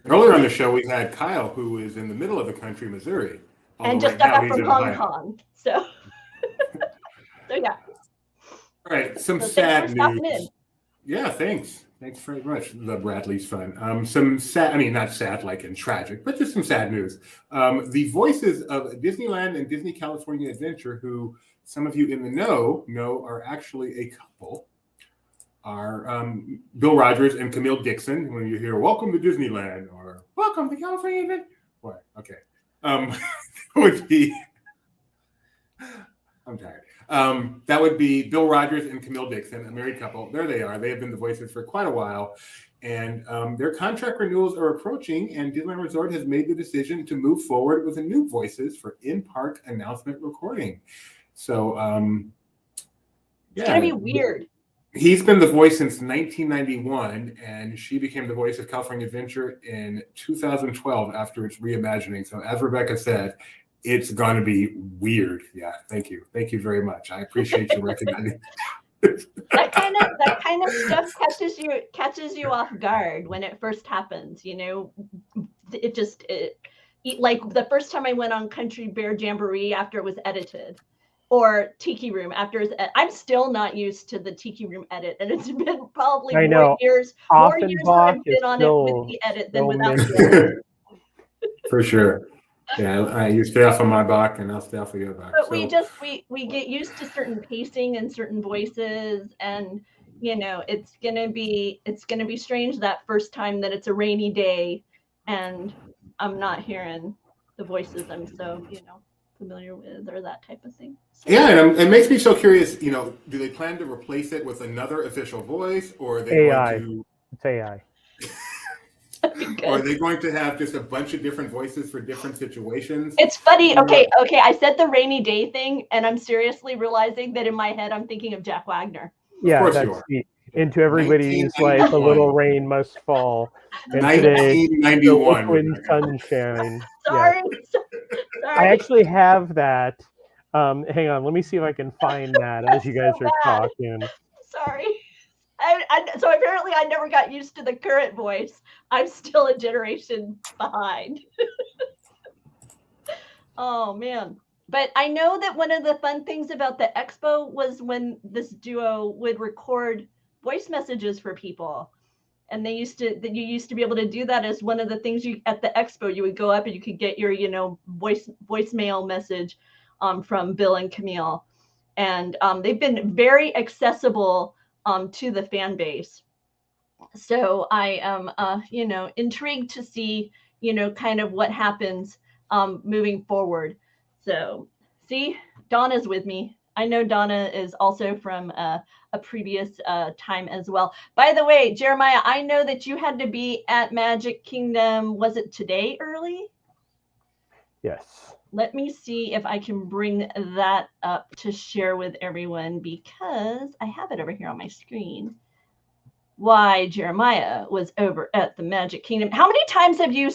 Earlier on the show, we had Kyle, who is in the middle of the country, Missouri. And although just got now back he's from in Hong Ohio. Kong. So, so yeah. All right, some So thanks sad for stopping in. news. Yeah, thanks. Thanks very much. The Bradley's fun. Some sad, I mean, not sad like in tragic, but just some sad news. The voices of Disneyland and Disney California Adventure, who some of you in the know are actually a couple, are Bill Rogers and Camille Dixon. When you hear "Welcome to Disneyland" or "Welcome to California Adventure," what? Okay, would be. I'm tired. That would be Bill Rogers and Camille Dixon, a married couple. There they are. They have been the voices for quite a while. And their contract renewals are approaching, and Disneyland Resort has made the decision to move forward with a new voices for in-park announcement recording. So, It's going to be weird. He's been the voice since 1991, and she became the voice of California Adventure in 2012 after its reimagining. So, as Rebecca said, it's going to be weird. Yeah, thank you. Thank you very much. I appreciate you recognizing. That kind of stuff catches you off guard when it first happens. You know, like the first time I went on Country Bear Jamboree after it was edited, or Tiki Room after it's. I'm still not used to the Tiki Room edit, and it's been probably more years that I've been on it with the edit than without the edit. For sure. Yeah, you stay off of my back, and I'll stay off of your back. But we get used to certain pacing and certain voices, and you know it's gonna be strange that first time that it's a rainy day, and I'm not hearing the voices I'm so familiar with or that type of thing. So. Yeah, and it makes me so curious. You know, do they plan to replace it with another official voice, or are they AI? going to? It's AI. Or are they going to have just a bunch of different voices for different situations? It's funny. Okay. I said the rainy day thing, and I'm seriously realizing that in my head I'm thinking of Jack Wagner. Yeah, that's into everybody's life. A little rain must fall. And 1991. Today, sunshine. Sorry. Yeah. I actually have that. Hang on, let me see if I can find that as you guys are talking. Sorry. So apparently I never got used to the current voice. I'm still a generation behind. Oh, man. But I know that one of the fun things about the expo was when this duo would record voice messages for people. And you used to be able to do that as one of the things at the expo. You would go up and you could get your, voicemail message from Bill and Camille. And they've been very accessible to the fan base. So I am, intrigued to see, kind of what happens moving forward. So see, Donna's with me. I know Donna is also from a previous time as well. By the way, Jeremiah, I know that you had to be at Magic Kingdom. Was it today early? Yes. Let me see if I can bring that up to share with everyone because I have it over here on my screen. Why Jeremiah was over at the Magic Kingdom. How many times have you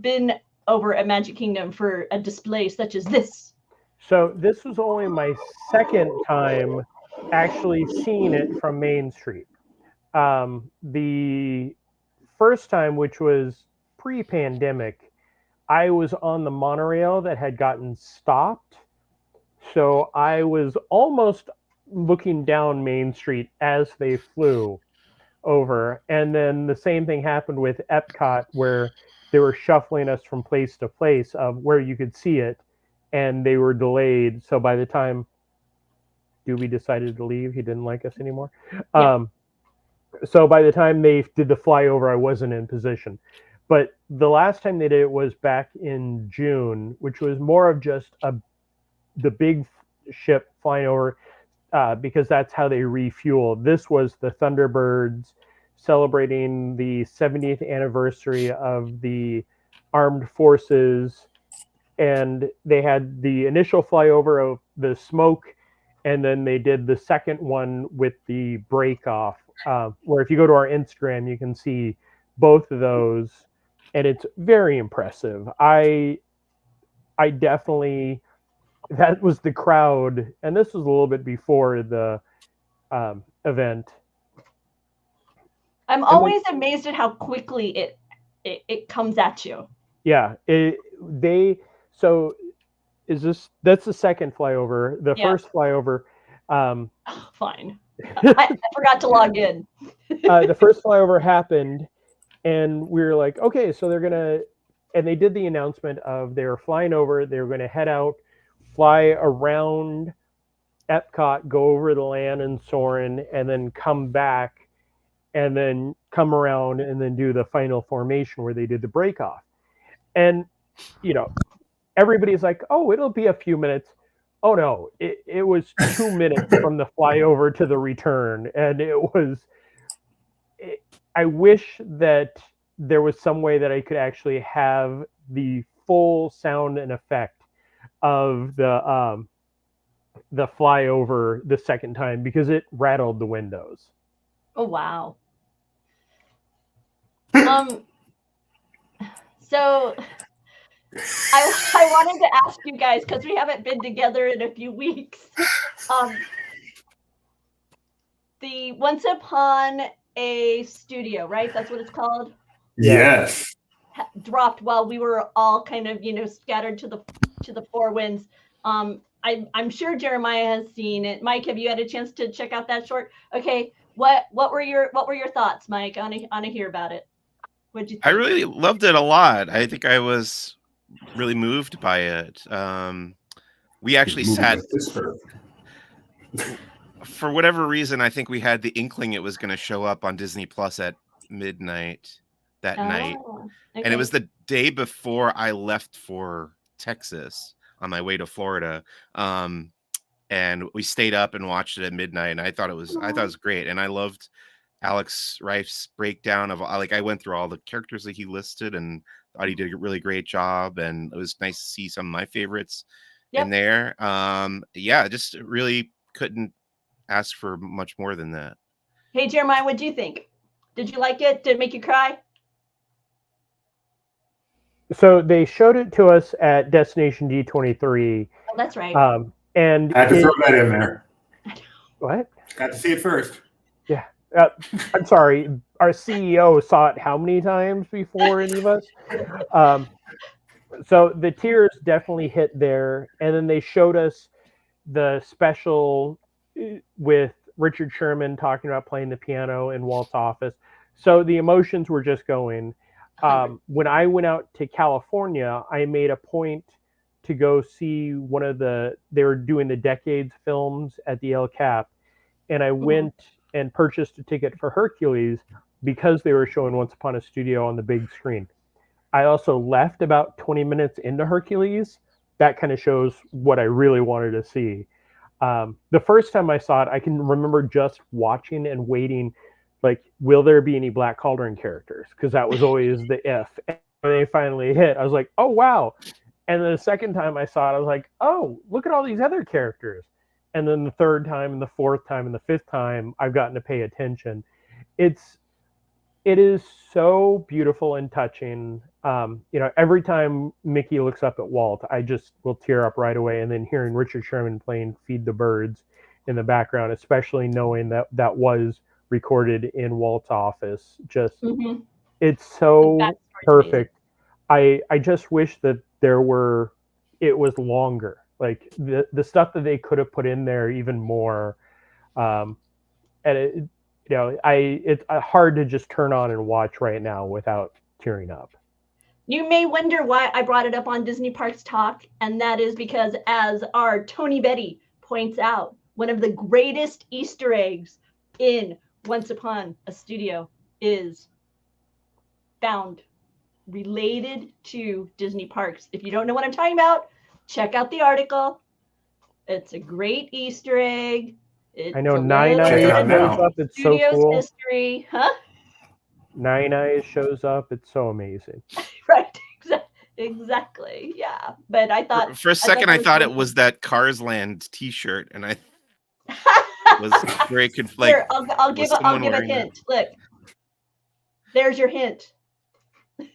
been over at Magic Kingdom for a display such as this? So this was only my second time actually seeing it from Main Street. The first time, which was pre-pandemic, I was on the monorail that had gotten stopped. So I was almost looking down Main Street as they flew. over. And then the same thing happened with Epcot, where they were shuffling us from place to place of where you could see it, and they were delayed. So by the time Doobie decided to leave, he didn't like us anymore. Yeah. So by the time they did the flyover, I wasn't in position. But the last time they did it was back in June, which was more of just the big ship flying over, because that's how they refuel. This was the Thunderbirds celebrating the 70th anniversary of the armed forces, and they had the initial flyover of the smoke, and then they did the second one with the break off, where if you go to our Instagram, you can see both of those, and it's very impressive. I definitely, that was the crowd, and this was a little bit before the event. I'm always amazed at how quickly it comes at you. Yeah, so that's the second flyover. The first flyover, Fine. I forgot to log in. the first flyover happened, and we were like, okay, so they're gonna, and they did the announcement of they were flying over, they were gonna head out, fly around Epcot, go over the land in Soarin', and then come back, and then come around, and then do the final formation where they did the break off. And everybody's like, oh, it'll be a few minutes. Oh no, it was 2 minutes from the flyover to the return. And I wish that there was some way that I could actually have the full sound and effect of the flyover the second time, because it rattled the windows. Oh wow. So I wanted to ask you guys, because we haven't been together in a few weeks. The Once Upon a Studio, right? That's what it's called. Yes. Dropped while we were all kind of, scattered to the four winds. I'm sure Jeremiah has seen it. Mike, have you had a chance to check out that short? Okay, what were your thoughts, Mike? I want to hear about it. What'd you think? I really loved it a lot. I think I was really moved by it. We actually sat, for whatever reason, I think we had the inkling it was going to show up on Disney Plus at midnight that night. Okay. And it was the day before I left for Texas on my way to Florida. And we stayed up and watched it at midnight, and I thought it was great. And I loved Alex Reif's breakdown of, I went through all the characters that he listed and thought he did a really great job. And it was nice to see some of my favorites in there. Just really couldn't ask for much more than that. Hey, Jeremiah, what do you think? Did you like it? Did it make you cry? So they showed it to us at Destination D23. Oh, that's right. And I had to throw that in there. What? Got to see it first. Yeah. I'm sorry. Our CEO saw it how many times before any of us? So the tears definitely hit there. And then they showed us the special with Richard Sherman talking about playing the piano in Walt's office. So the emotions were just going. When I went out to California, I made a point to go see they were doing the Decades films at the El Cap. And I went and purchased a ticket for Hercules because they were showing Once Upon a Studio on the big screen. I also left about 20 minutes into Hercules. That kind of shows what I really wanted to see. The first time I saw it, I can remember just watching and waiting, like, will there be any Black Cauldron characters? Because that was always the if. And when they finally hit, I was like, oh, wow. And then the second time I saw it, I was like, oh, look at all these other characters. And then the third time and the fourth time and the fifth time, I've gotten to pay attention. It is so beautiful and touching. Every time Mickey looks up at Walt, I just will tear up right away. And then hearing Richard Sherman playing Feed the Birds in the background, especially knowing that was recorded in Walt's office, it's so perfect. I just wish that it was longer. Like the stuff that they could have put in there even more. And It's hard to just turn on and watch right now without tearing up. You may wonder why I brought it up on Disney Parks Talk, and that is because, as our Tony Betty points out, one of the greatest Easter eggs in Once Upon a Studio is found related to Disney Parks. If you don't know what I'm talking about, check out the article. It's a great Easter egg. I know It's a Nine little Check Eyes it out bit now. shows up. It's so Studios cool. history, huh? Nine Eyes shows up. It's so amazing. Right, exactly. Yeah, but I thought For a second, I thought it really was that Cars Land T-shirt, and I was very confused. Here, I'll give a wearing that? hint. Look, there's your hint. Way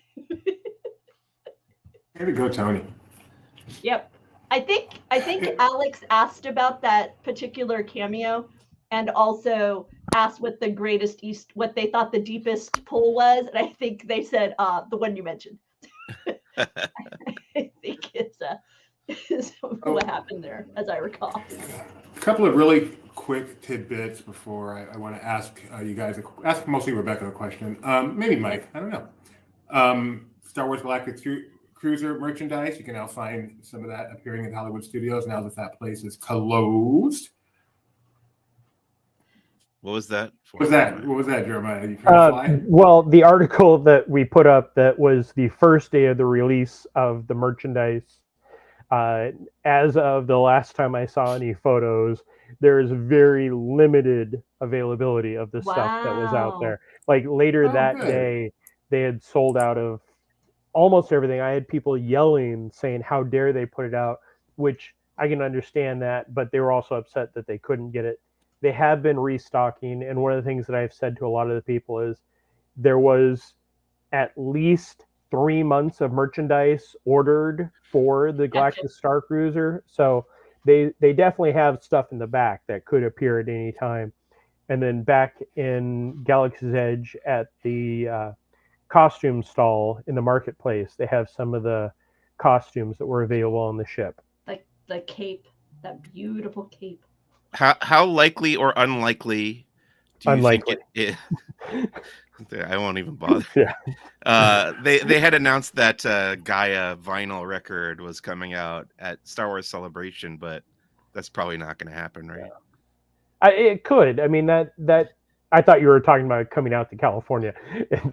to go, Tony. Yep. I think Alex asked about that particular cameo, and also asked what the greatest what they thought the deepest pull was, and I think they said the one you mentioned. I think it's what happened there, as I recall. A couple of really quick tidbits before I want to ask you guys, ask mostly Rebecca a question. Maybe Mike, I don't know. Star Wars Galactic Cruiser merchandise, you can now find some of that appearing in Hollywood Studios now that place is closed. What was that? What was that, Jeremiah? You trying to fly? Well, the article that we put up that was the first day of the release of the merchandise, as of the last time I saw any photos, there's very limited availability of the stuff that was out Wow. there. Like later that good. day, they had sold out of almost everything. I had people yelling, saying, "How dare they put it out?" Which I can understand that, but they were also upset that they couldn't get it. They have been restocking, and one of the things that I've said to a lot of the people is there was at least 3 months of merchandise ordered for the Galactic Star Cruiser, so they definitely have stuff in the back that could appear at any time. And then back in Galaxy's Edge at the costume stall in the marketplace, they have some of the costumes that were available on the ship. Like the cape, that beautiful cape. How likely or unlikely do you Unlikely. think I won't even bother. Yeah. They had announced that Gaia vinyl record was coming out at Star Wars Celebration, but that's probably not going to happen, right? It could. I mean, that I thought you were talking about coming out to California.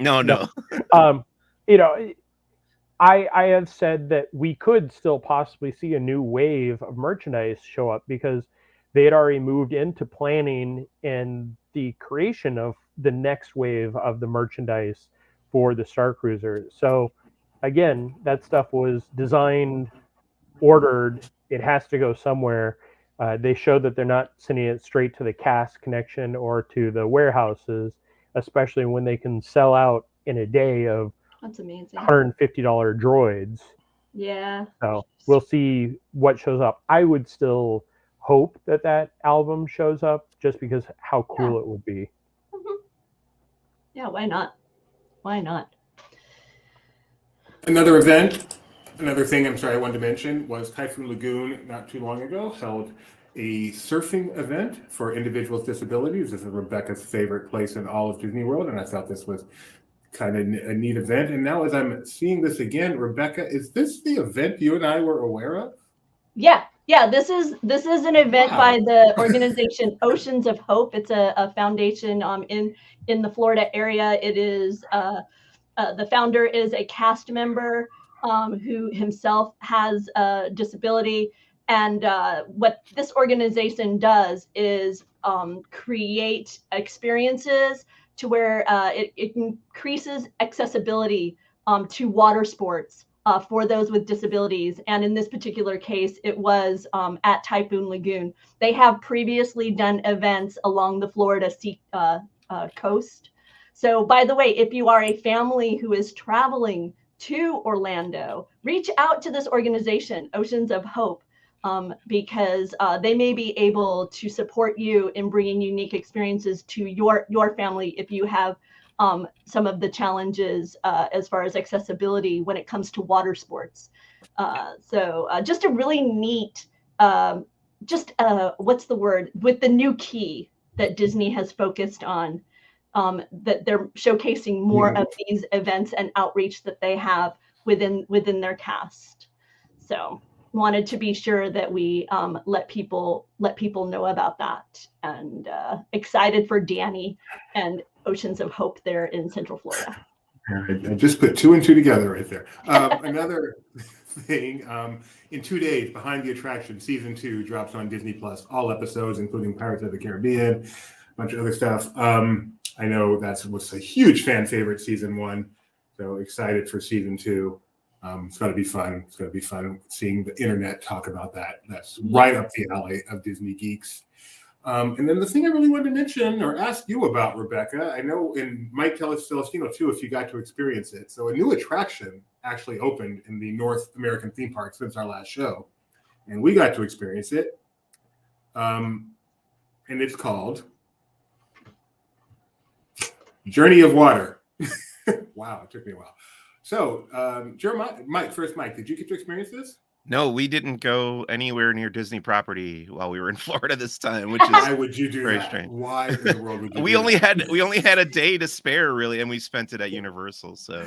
No. I have said that we could still possibly see a new wave of merchandise show up because they had already moved into planning and the creation of the next wave of the merchandise for the Star Cruiser. So again, that stuff was designed, ordered. It has to go somewhere. They showed that they're not sending it straight to the CAS connection or to the warehouses, especially when they can sell out in a day of That's amazing. $150 droids. Yeah. So we'll see what shows up. I would still hope that album shows up just because how cool it would be. Mm-hmm. Yeah, why not? Why not? Another thing I wanted to mention was Typhoon Lagoon not too long ago held a surfing event for individuals with disabilities. This is Rebecca's favorite place in all of Disney World, and I thought this was kind of a neat event. And now as I'm seeing this again, Rebecca, is this the event you and I were aware of? Yeah, this is an event by the organization Oceans of Hope. It's a foundation in the Florida area. It is the founder is a cast member who himself has a disability, and what this organization does is create experiences to where it increases accessibility to water sports for those with disabilities. And in this particular case, it was at Typhoon Lagoon. They have previously done events along the Florida coast. So by the way, if you are a family who is traveling to Orlando, reach out to this organization, Oceans of Hope, because they may be able to support you in bringing unique experiences to your family if you have some of the challenges as far as accessibility when it comes to water sports. So just a really neat, what's the word, with the new key, that Disney has focused on, that they're showcasing more of these events and outreach that they have within their cast. So wanted to be sure that we let people know about that, and excited for Danny and Oceans of Hope there in Central Florida. I just put 2 and 2 together right there. Another thing, in 2 days, Behind the Attraction season 2 drops on Disney Plus, all episodes, including Pirates of the Caribbean, a bunch of other stuff. I know that was a huge fan favorite season 1, so excited for season 2. It's going to be fun. It's going to be fun seeing the internet talk about that. That's right up the alley of Disney geeks. And then the thing I really wanted to mention or ask you about, Rebecca, I know, and Mike Celestino too, if you got to experience it. So a new attraction actually opened in the North American theme park since our last show, and we got to experience it. And it's called Journey of Water. Wow, it took me a while. So, Jeremiah, Mike, did you get to experience this? No, we didn't go anywhere near Disney property while we were in Florida this time, which is Why would you do very that? strange. Why in the world would you? we do only that? had a day to spare, really, and we spent it at Universal. So,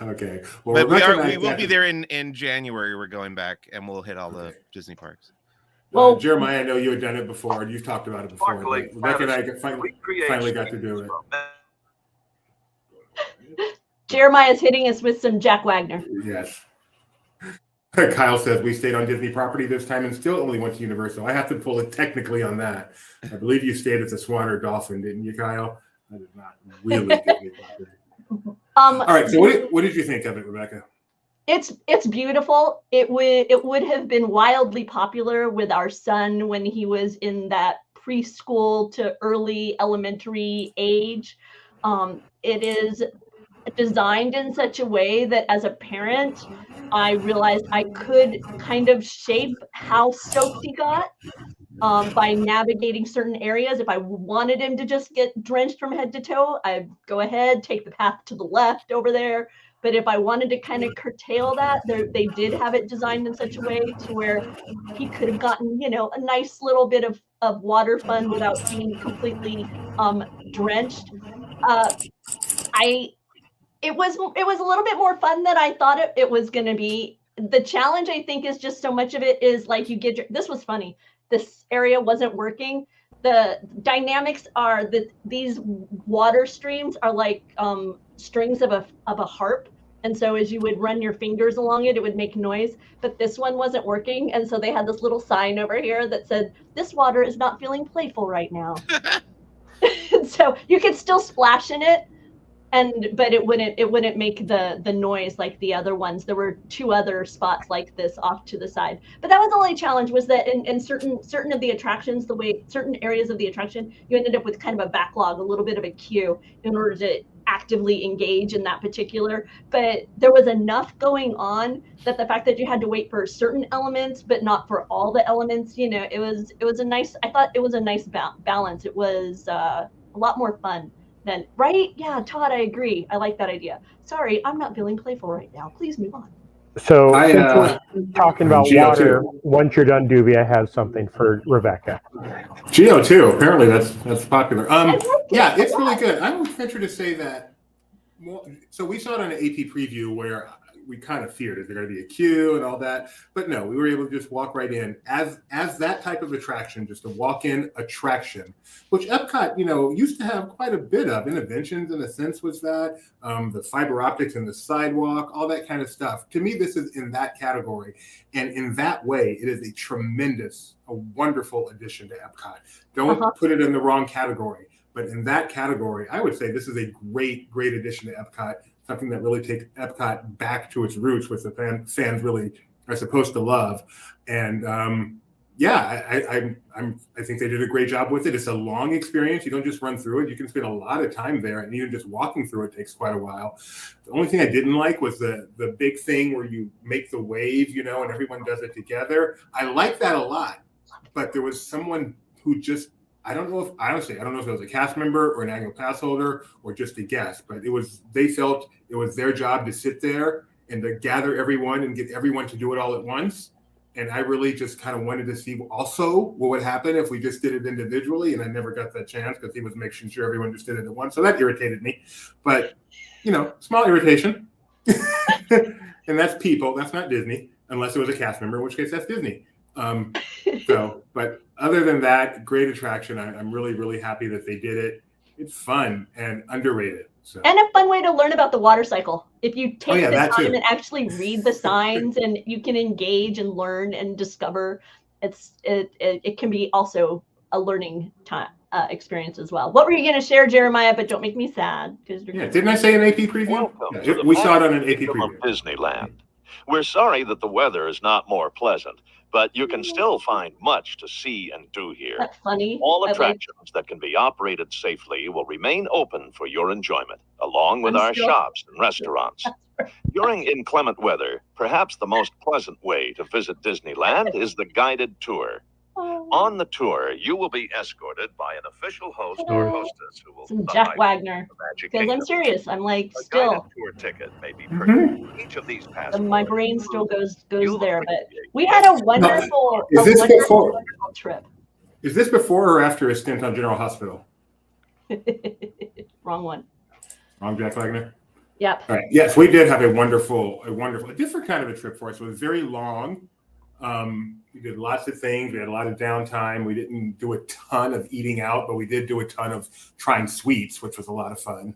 Okay, well, but we will be there in January. We're going back, and we'll hit all the Disney parks. Well, Jeremiah, I know you had done it before, and you've talked about it before. But Rebecca and I finally got to do it. Jeremiah's hitting us with some Jack Wagner. Yes. Kyle says we stayed on Disney property this time and still only went to Universal. I have to pull it technically on that. I believe you stayed at the Swan or Dolphin, didn't you, Kyle? That is not really Disney property. All right. So what did you think of it, Rebecca? It's beautiful. It would have been wildly popular with our son when he was in that preschool to early elementary age. It is designed in such a way that as a parent, I realized I could kind of shape how stoked he got by navigating certain areas. If I wanted him to just get drenched from head to toe, I'd go ahead, take the path to the left over there. But if I wanted to kind of curtail that, they did have it designed in such a way to where he could have gotten, a nice little bit of water fun without being completely drenched. It was a little bit more fun than I thought it was going to be. The challenge, I think, is just so much of it is like this was funny. This area wasn't working. The dynamics are that these water streams are like strings of a harp. And so as you would run your fingers along it, it would make noise. But this one wasn't working. And so they had this little sign over here that said, "This water is not feeling playful right now." And so you could still splash in it. But it wouldn't make the noise like the other ones. There were 2 other spots like this off to the side. But that was the only challenge, was that in certain of the attractions, certain areas of the attraction, you ended up with kind of a backlog, a little bit of a queue in order to actively engage in that particular. But there was enough going on that the fact that you had to wait for certain elements, but not for all the elements, it was a nice. I thought it was a nice balance. It was a lot more fun. Then, right? Yeah, Todd, I agree. I like that idea. Sorry, I'm not feeling playful right now. Please move on. So since we're talking about Geo water, too. once you're done, Doobie, I have something for Rebecca. Geo too. Apparently that's popular. Yeah, it's really good. I would venture to say that. So we saw it on an AP preview where we kind of feared, is there going to be a queue and all that? But no, we were able to just walk right in as that type of attraction, just a walk-in attraction, which Epcot, used to have quite a bit of. Innovations, in a sense, was that the fiber optics and the sidewalk, all that kind of stuff. To me, this is in that category, and in that way, it is a wonderful addition to Epcot. Don't put it in the wrong category, but in that category, I would say this is a great addition to Epcot. Something that really takes Epcot back to its roots, which the fans really are supposed to love. And I think they did a great job with it. It's a long experience. You don't just run through it. You can spend a lot of time there, and even just walking through it takes quite a while. The only thing I didn't like was the big thing where you make the wave, and everyone does it together. I like that a lot, but there was someone who just, I don't know if it was a cast member or an annual pass holder or just a guest, but they felt it was their job to sit there and to gather everyone and get everyone to do it all at once. And I really just kind of wanted to see also what would happen if we just did it individually. And I never got that chance because he was making sure everyone just did it at once. So that irritated me. But, small irritation. And that's people. That's not Disney, unless it was a cast member, in which case that's Disney. But other than that, great attraction. I'm really, really happy that they did it. It's fun and underrated. So. And a fun way to learn about the water cycle. If you take the time too. and actually read the signs, and you can engage and learn and discover, it can be also a learning time experience as well. What were you going to share, Jeremiah? But don't make me sad because didn't I say an AP preview? We saw it on an AP preview. Disneyland. We're sorry that the weather is not more pleasant, but you can still find much to see and do here. That's funny. All attractions that can be operated safely will remain open for your enjoyment, along with our shops and restaurants. During inclement weather, perhaps the most pleasant way to visit Disneyland is the guided tour. On the tour, you will be escorted by an official host or hostess who will Some Jack Wagner. Because I'm serious. I'm like a still. guided tour ticket may be purchased. Each of these My brain still goes there, but we had a wonderful, wonderful trip. Is this before or after a stint on General Hospital? Wrong one. Wrong Jack Wagner? Yep. All right. Yes, we did have a different kind of a trip for us. It was very long. We did lots of things. We had a lot of downtime. We didn't do a ton of eating out, but we did do a ton of trying sweets, which was a lot of fun.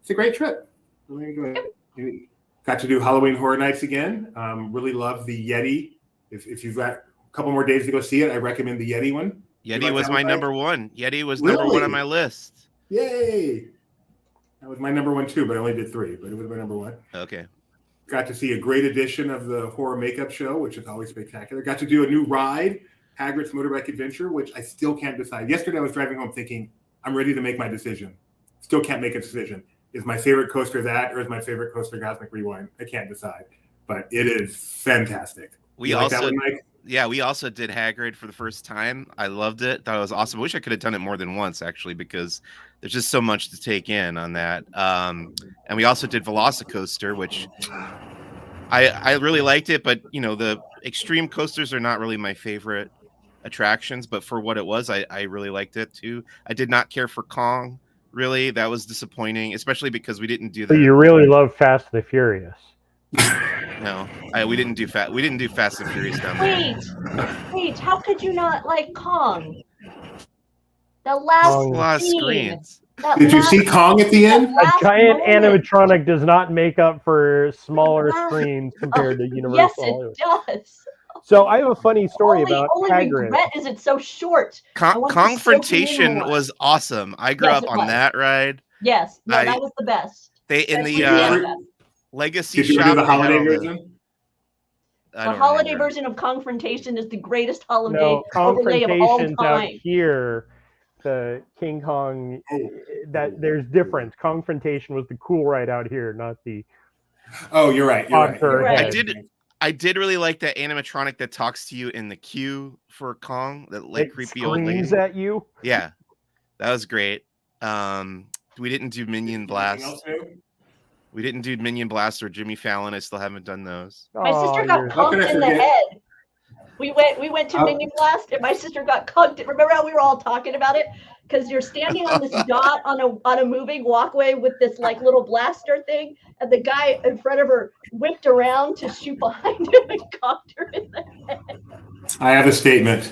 It's a great trip. Really enjoyed it. Got to do Halloween Horror Nights again. Really love the Yeti. If you've got a couple more days to go see it, I recommend the Yeti one. Yeti was my number one. Yeti was number one on my list. Yay! That was my number one too, but I only did 3, but it was my number one. Okay. Got to see a great edition of the horror makeup show, which is always spectacular. Got to do a new ride, Hagrid's Motorbike Adventure, which I still can't decide. Yesterday I was driving home thinking, I'm ready to make my decision. Still can't make a decision. Is my favorite coaster that, or is my favorite coaster Cosmic Rewind? I can't decide, but it is fantastic. We also did Hagrid for the first time. I loved it. Thought it was awesome. I wish I could have done it more than once, actually, because there's just so much to take in on that. And we also did Velocicoaster, which I really liked it, but the extreme coasters are not really my favorite attractions, but for what it was, I really liked it too. I did not care for Kong, really. That was disappointing, especially because we didn't do that. But you really love Fast and the Furious. No, we didn't do Fast and Furious down there. Wait, how could you not like Kong? The A last lot of screens. Did you see Kong at the end? A giant animatronic does not make up for smaller screens compared to Universal. Yes, Hollywood. it does. So I have a funny story about only Hagrid. regret is it's so short. Confrontation was awesome. I grew up on that ride. Yes, that was the best. Legacy Did you shop. do the holiday version? The holiday version of Confrontation is the greatest holiday overlay of all Confrontation's out time. here. The King Kong, that there's difference. Confrontation was the cool ride out here, not the. Oh, you're right. You're right. I did really like that animatronic that talks to you in the queue for Kong. That creepy old lady. Screams at you. Yeah, that was great. We didn't do Minion Blast. We didn't do Minion Blast or Jimmy Fallon. I still haven't done those. My sister got conked in the head. We went to Minion Blast, and my sister got conked. Remember how we were all talking about it? Because you're standing on this dot on a moving walkway with this little blaster thing, and the guy in front of her whipped around to shoot behind him and conked her in the head. I have a statement.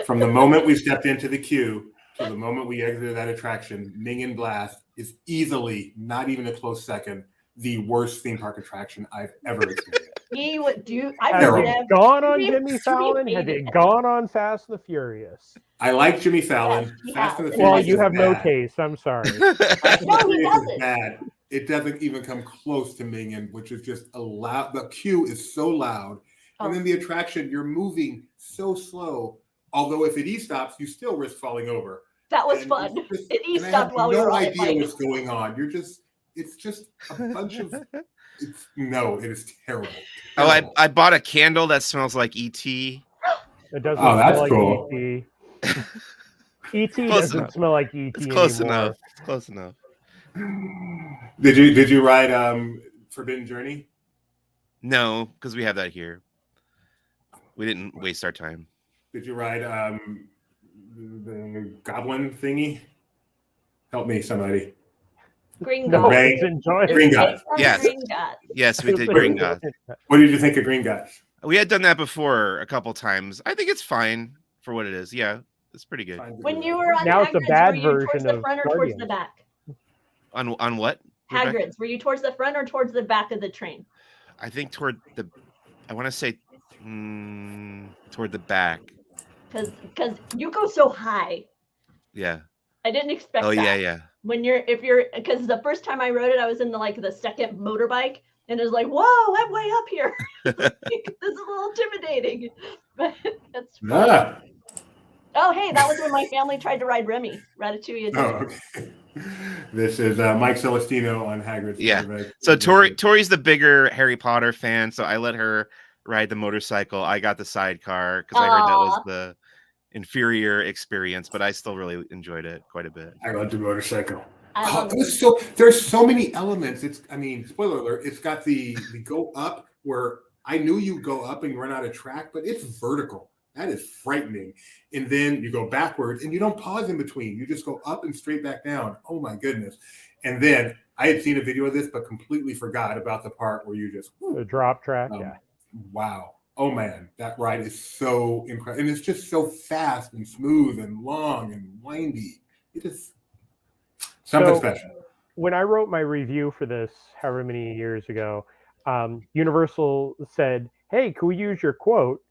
From the moment we stepped into the queue to the moment we exited that attraction, Minion Blast is easily, not even a close second, the worst theme park attraction I've ever experienced. He would do. Have you gone on Jimmy Fallon? Have you gone on Fast and the Furious? I like Jimmy Fallon. Fast and the well, Furious you have bad. no taste. I'm sorry. Fast and No, the he Furious doesn't. is bad. It doesn't even come close to Minion, which is just a loud. The queue is so loud, and then the attraction, you're moving so slow. Although if it e-stops, you still risk falling over. That was fun. It e-stopped while we were no on it. idea what's going on. It's just a bunch of. It is terrible. Oh, I bought a candle that smells like E.T. It doesn't Oh, that's smell like cool. E.T. E.T. Close doesn't enough. smell like E.T. It's close anymore. enough. It's close enough. Did you ride Forbidden Journey? No, because we have that here. We didn't waste our time. Did you ride the goblin thingy? Help me, somebody. Green No, Dot. Ray- it's enjoying. Green Dot. Yes. Green Dot. Yes, we did Green Dot. What did you think of Green Dot? We had done that before a couple times. I think it's fine for what it is. Yeah, it's pretty good. When you were on Now it's a Hagrid's, bad were you towards version the of front or towards Guardians. the back? On what? Rebecca? Hagrid's, were you towards the front or towards the back of the train? I think toward the. I want to say toward the back. Because you go so high. Yeah. I didn't expect Oh that. yeah. Because the first time I rode it, I was in the second motorbike, and it was like, whoa, I'm way up here. This is a little intimidating, but that's fun. Ah. Oh, hey, that was when my family tried to ride Remy, Ratatouille. Oh, okay. This is Mike Celestino on Hagrid's. Yeah. Motorbike. So Tori's the bigger Harry Potter fan, so I let her ride the motorcycle. I got the sidecar because I heard that was the inferior experience, but I still really enjoyed it quite a bit. I love the motorcycle. I love it. There's so many elements. Spoiler alert, it's got the go up where I knew you go up and run out of track, but it's vertical. That is frightening. And then you go backwards and you don't pause in between. You just go up and straight back down. Oh my goodness. And then I had seen a video of this, but completely forgot about the part where you just The drop track, yeah. Wow. Oh man, that ride is so incredible. And it's just so fast and smooth and long and windy. It is something So- special. When I wrote my review for this, however many years ago, Universal said, "Hey, can we use your quote?"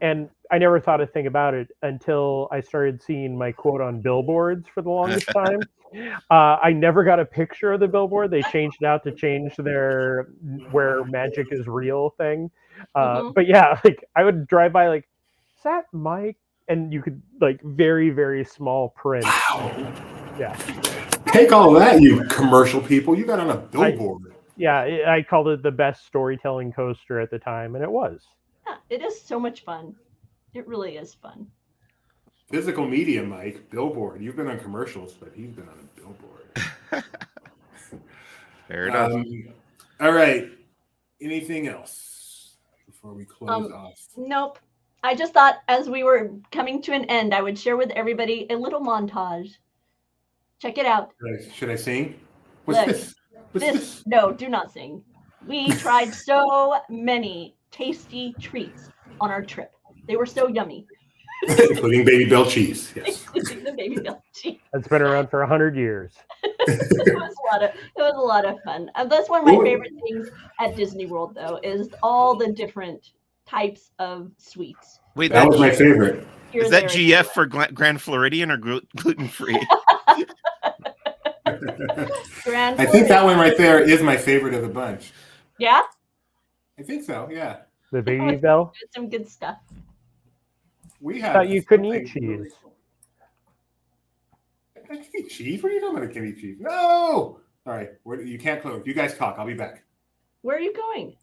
And I never thought a thing about it until I started seeing my quote on billboards for the longest time. I never got a picture of the billboard. They changed it out to change their "where magic is real" thing. But yeah, I would drive by, is that Mike? And you could very, very small print. Wow. Yeah. Take all of that, you commercial people. You got on a billboard. Yeah, I called it the best storytelling coaster at the time, and it was. Yeah, it is so much fun. It really is fun. Physical media, Mike. Billboard. You've been on commercials, but he's been on a billboard. Fair enough. All right. Anything else before we close off? Nope. I just thought as we were coming to an end, I would share with everybody a little montage. Check it out. Should I sing? What's Look, this? What's this? No, do not sing. We tried so many tasty treats on our trip. They were so yummy. Including Baby Bell cheese. Yes. Including the baby milk cheese. It's been around for 100 years. It was a lot of fun. That's one of my favorite things at Disney World, though, is all the different types of sweets. Wait, That was my favorite. Here, is that there, and GF for Grand Floridian or gluten free? Grand I think that Floridian. one right there is my favorite of the bunch. Yeah, I think so, yeah. The Baby Bell. it's some good stuff. We I have. thought you couldn't eat something really- cheese. I can eat cheese? What are you talking about? I can eat cheese. No! All right, you can't close. You guys talk. I'll be back. Where are you going?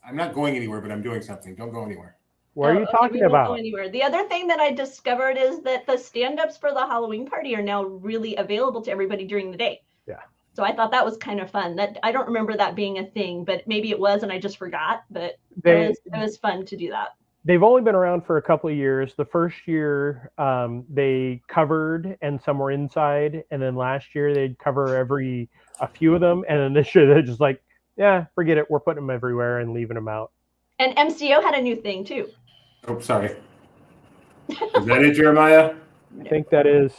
I'm not going anywhere, but I'm doing something. Don't go anywhere. What are you Okay, talking we won't go about? anywhere. The other thing that I discovered is that the stand-ups for the Halloween party are now really available to everybody during the day. Yeah. So I thought that was kind of fun. That I don't remember that being a thing, but maybe it was, and I just forgot. But it was fun to do that. They've only been around for a couple of years. The first year they covered and some were inside, and then last year they'd cover a few of them, and then this year they're just like, yeah, forget it, we're putting them everywhere and leaving them out. And MCO had a new thing too. Oh, sorry. Is that it, Jeremiah? I think that is,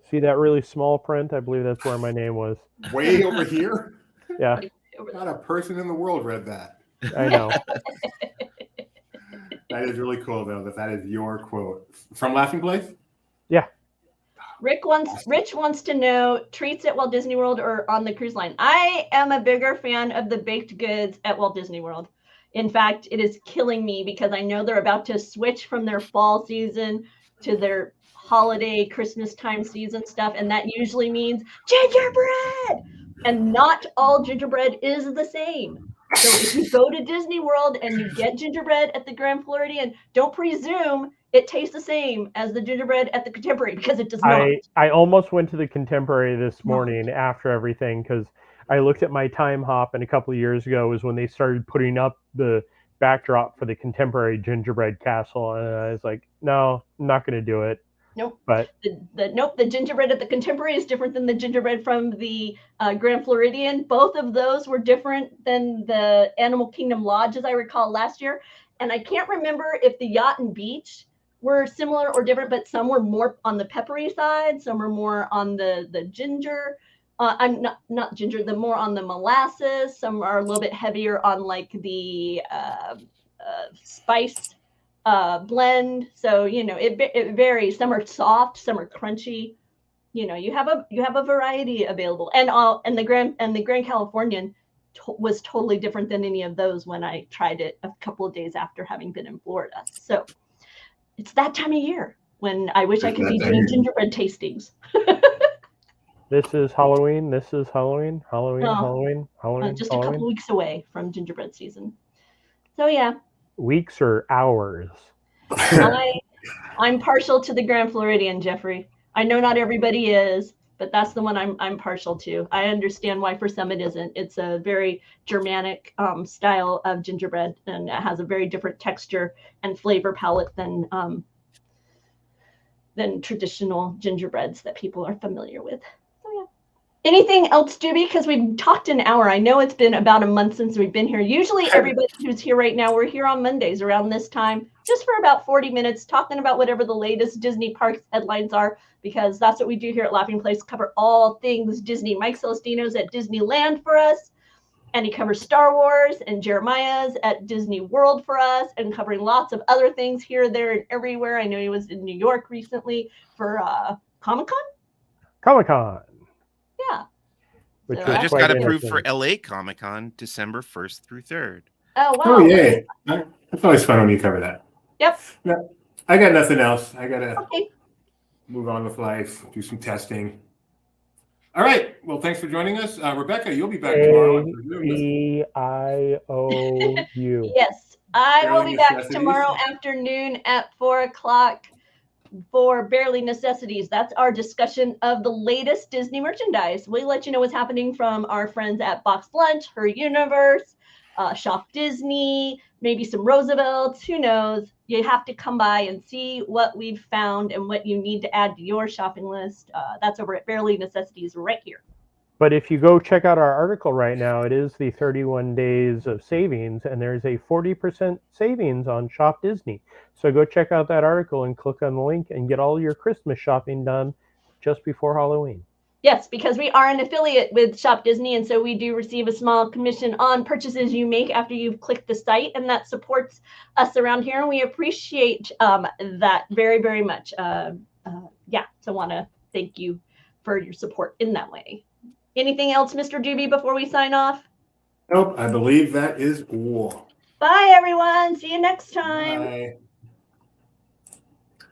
see that really small print? I believe that's where my name was. Way over here? Yeah, Not a person in the world read that. I know. That is really cool, though, that is your quote. From Laughing Place? Rich wants to know treats at Walt Disney World or on the cruise line. I am a bigger fan of the baked goods at Walt Disney World. In fact, it is killing me because I know they're about to switch from their fall season to their holiday Christmas time season stuff, and that usually means gingerbread. And not all gingerbread is the same. So if you go to Disney World and you get gingerbread at the Grand Floridian, don't presume it tastes the same as the gingerbread at the Contemporary, because it does not. I almost went to the Contemporary this morning after everything because I looked at my time hop, and a couple of years ago was when they started putting up the backdrop for the contemporary gingerbread castle, and I was like, no, I'm not going to do it. Nope. But the gingerbread at the Contemporary is different than the gingerbread from the Grand Floridian. Both of those were different than the Animal Kingdom Lodge, as I recall last year. And I can't remember if the Yacht and Beach were similar or different, but some were more on the peppery side, some were more on the ginger. I'm not ginger, the more on the molasses. Some are a little bit heavier on like the spice blend. So it varies. Some are soft, some are crunchy. You have a variety available. And the Grand Californian was totally different than any of those when I tried it a couple of days after having been in Florida. So it's that time of year when I wish I could be doing gingerbread tastings. this is Halloween. This is Halloween. Halloween. Just a couple weeks away from gingerbread season. So yeah. Weeks or hours? I'm partial to the Grand Floridian, Jeffrey. I know not everybody is, but that's the one I'm partial to. I understand why for some it isn't. It's a very Germanic style of gingerbread, and it has a very different texture and flavor palette than traditional gingerbreads that people are familiar with. So yeah. Anything else, Doobie? Because we've talked an hour. I know it's been about a month since we've been here. Usually everybody who's here right now, we're here on Mondays around this time, just for about 40 minutes, talking about whatever the latest Disney parks headlines are, because that's what we do here at Laughing Place, cover all things Disney. Mike Celestino's at Disneyland for us, and he covers Star Wars, and Jeremiah's at Disney World for us, and covering lots of other things here, there, and everywhere. I know he was in New York recently for Comic-Con? Comic-Con. Yeah. Which So I was just quite got approved interesting. for LA Comic-Con December 1st through 3rd. Oh, wow. Oh, yay. It's always fun when you cover that. Yep. Yeah. I got nothing else. I got to Okay. move on with life, do some testing. All right. Well, thanks for joining us. Rebecca, you'll be back tomorrow. I presume. AEIOU. Yes, I will Barely be back Necessities. tomorrow afternoon at 4:00 for Barely Necessities. That's our discussion of the latest Disney merchandise. We'll let you know what's happening from our friends at Box Lunch, Her Universe, Shop Disney, maybe some Roosevelts, who knows. You have to come by and see what we've found and what you need to add to your shopping list. That's over at Barely Necessities right here. But if you go check out our article right now, it is the 31 days of savings, and there's a 40% savings on Shop Disney. So go check out that article and click on the link and get all your Christmas shopping done just before Halloween. Yes, because we are an affiliate with Shop Disney, and so we do receive a small commission on purchases you make after you've clicked the site, and that supports us around here, and we appreciate that very, very much. So want to thank you for your support in that way. Anything else, Mr. Doobie, before we sign off? Nope. I believe that is all. Bye, everyone. See you next time. Bye.